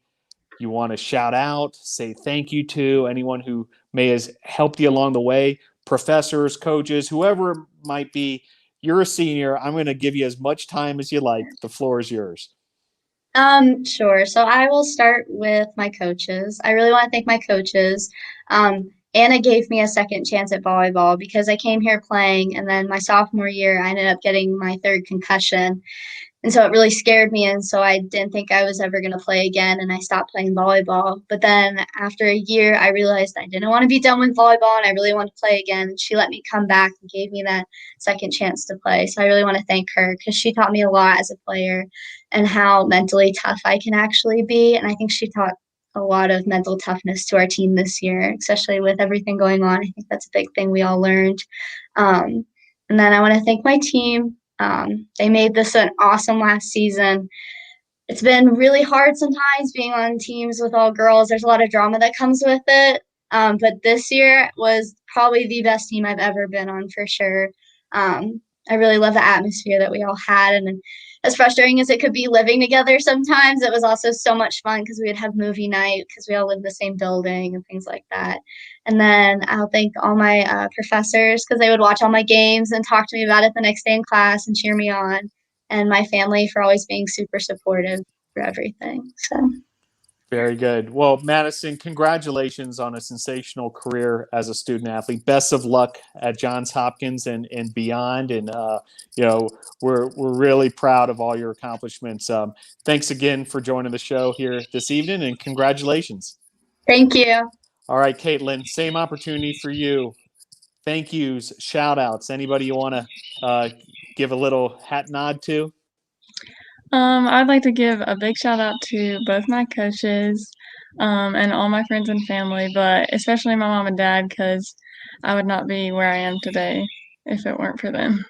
you want to shout out, say thank you to, anyone who may have helped you along the way, professors, coaches, whoever it might be. You're a senior. I'm going to give you as much time as you like. The floor is yours. Sure. So I will start with my coaches. I really want to thank my coaches. Anna gave me a second chance at volleyball, because I came here playing, and then my sophomore year, I ended up getting my third concussion. And so it really scared me. And so I didn't think I was ever going to play again. And I stopped playing volleyball. But then after a year, I realized I didn't want to be done with volleyball and I really wanted to play again. And she let me come back and gave me that second chance to play. So I really want to thank her because she taught me a lot as a player and how mentally tough I can actually be. And I think she taught a lot of mental toughness to our team this year, especially with everything going on. I think that's a big thing we all learned. And then I want to thank my team. They made this an awesome last season. It's been really hard sometimes being on teams with all girls. There's a lot of drama that comes with it. But this year was probably the best team I've ever been on for sure. I really love the atmosphere that we all had. And as frustrating as it could be living together sometimes, it was also so much fun because we would have movie night because we all lived in the same building and things like that. And then I'll thank all my professors because they would watch all my games and talk to me about it the next day in class and cheer me on. And my family for always being super supportive for everything. So. Very good. Well, Madison, congratulations on a sensational career as a student athlete. Best of luck at Johns Hopkins and beyond. And, we're really proud of all your accomplishments. Thanks again for joining the show here this evening, and congratulations. Thank you. All right, Kaitlyn, same opportunity for you. Thank yous, shout outs. Anybody you want to give a little hat nod to? I'd like to give a big shout out to both my coaches, and all my friends and family, but especially my mom and dad, because I would not be where I am today if it weren't for them.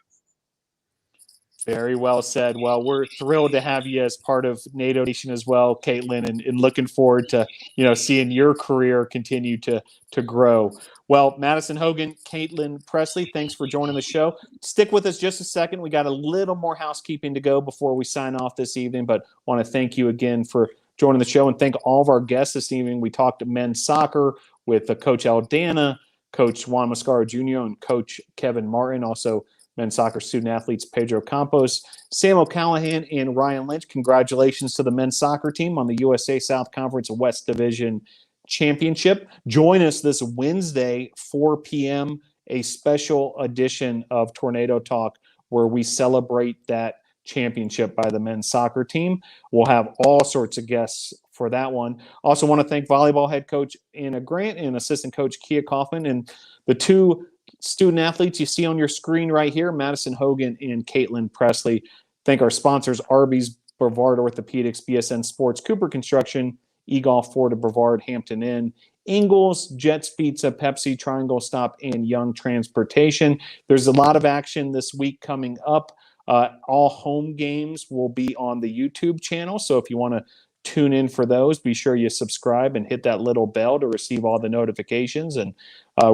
Very well said. Well, we're thrilled to have you as part of NATO Nation as well, Kaitlyn, and looking forward to seeing your career continue to grow. Well, Madison Hogan, Kaitlyn, Pressley, thanks for joining the show. Stick with us just a second. We got a little more housekeeping to go before we sign off this evening, but want to thank you again for joining the show and thank all of our guests this evening. We talked men's soccer with Coach Aldana, Coach Juan Mascaro Jr., and Coach Kevin Martin, also men's soccer student athletes Pedro Campos, Sam O'Callahan, and Ryan Lynch. Congratulations to the men's soccer team on the USA South Conference West Division Championship. Join us this Wednesday, 4 p.m., a special edition of Tornado Talk where we celebrate that championship by the men's soccer team. We'll have all sorts of guests for that one. Also want to thank volleyball head coach Anna Grant and assistant coach Kia Kaufman, and the two student athletes you see on your screen right here, Madison Hogan and Kaitlyn Pressley. Thank our sponsors, Arby's, Brevard Orthopedics, BSN Sports, Cooper Construction, eGolf, Florida, Brevard, Hampton Inn, Ingles, Jets Pizza, Pepsi, Triangle Stop, and Young Transportation. There's a lot of action this week coming up. All home games will be on the YouTube channel, so if you want to tune in for those, be sure you subscribe and hit that little bell to receive all the notifications. And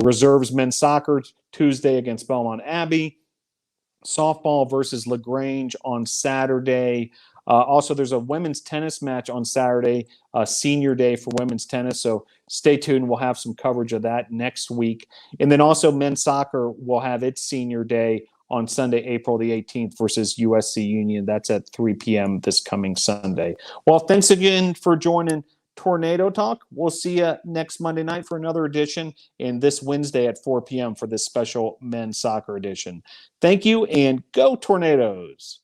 reserves men's soccer Tuesday against Belmont Abbey, softball versus LaGrange on Saturday. Also, there's a women's tennis match on Saturday, senior day for women's tennis. So stay tuned. We'll have some coverage of that next week. And then also men's soccer will have its senior day on Sunday, April the 18th versus USC Union. That's at 3 p.m. this coming Sunday. Well, thanks again for joining Tornado Talk. We'll see you next Monday night for another edition, and this Wednesday at 4 p.m. for this special men's soccer edition. Thank you, and go Tornadoes.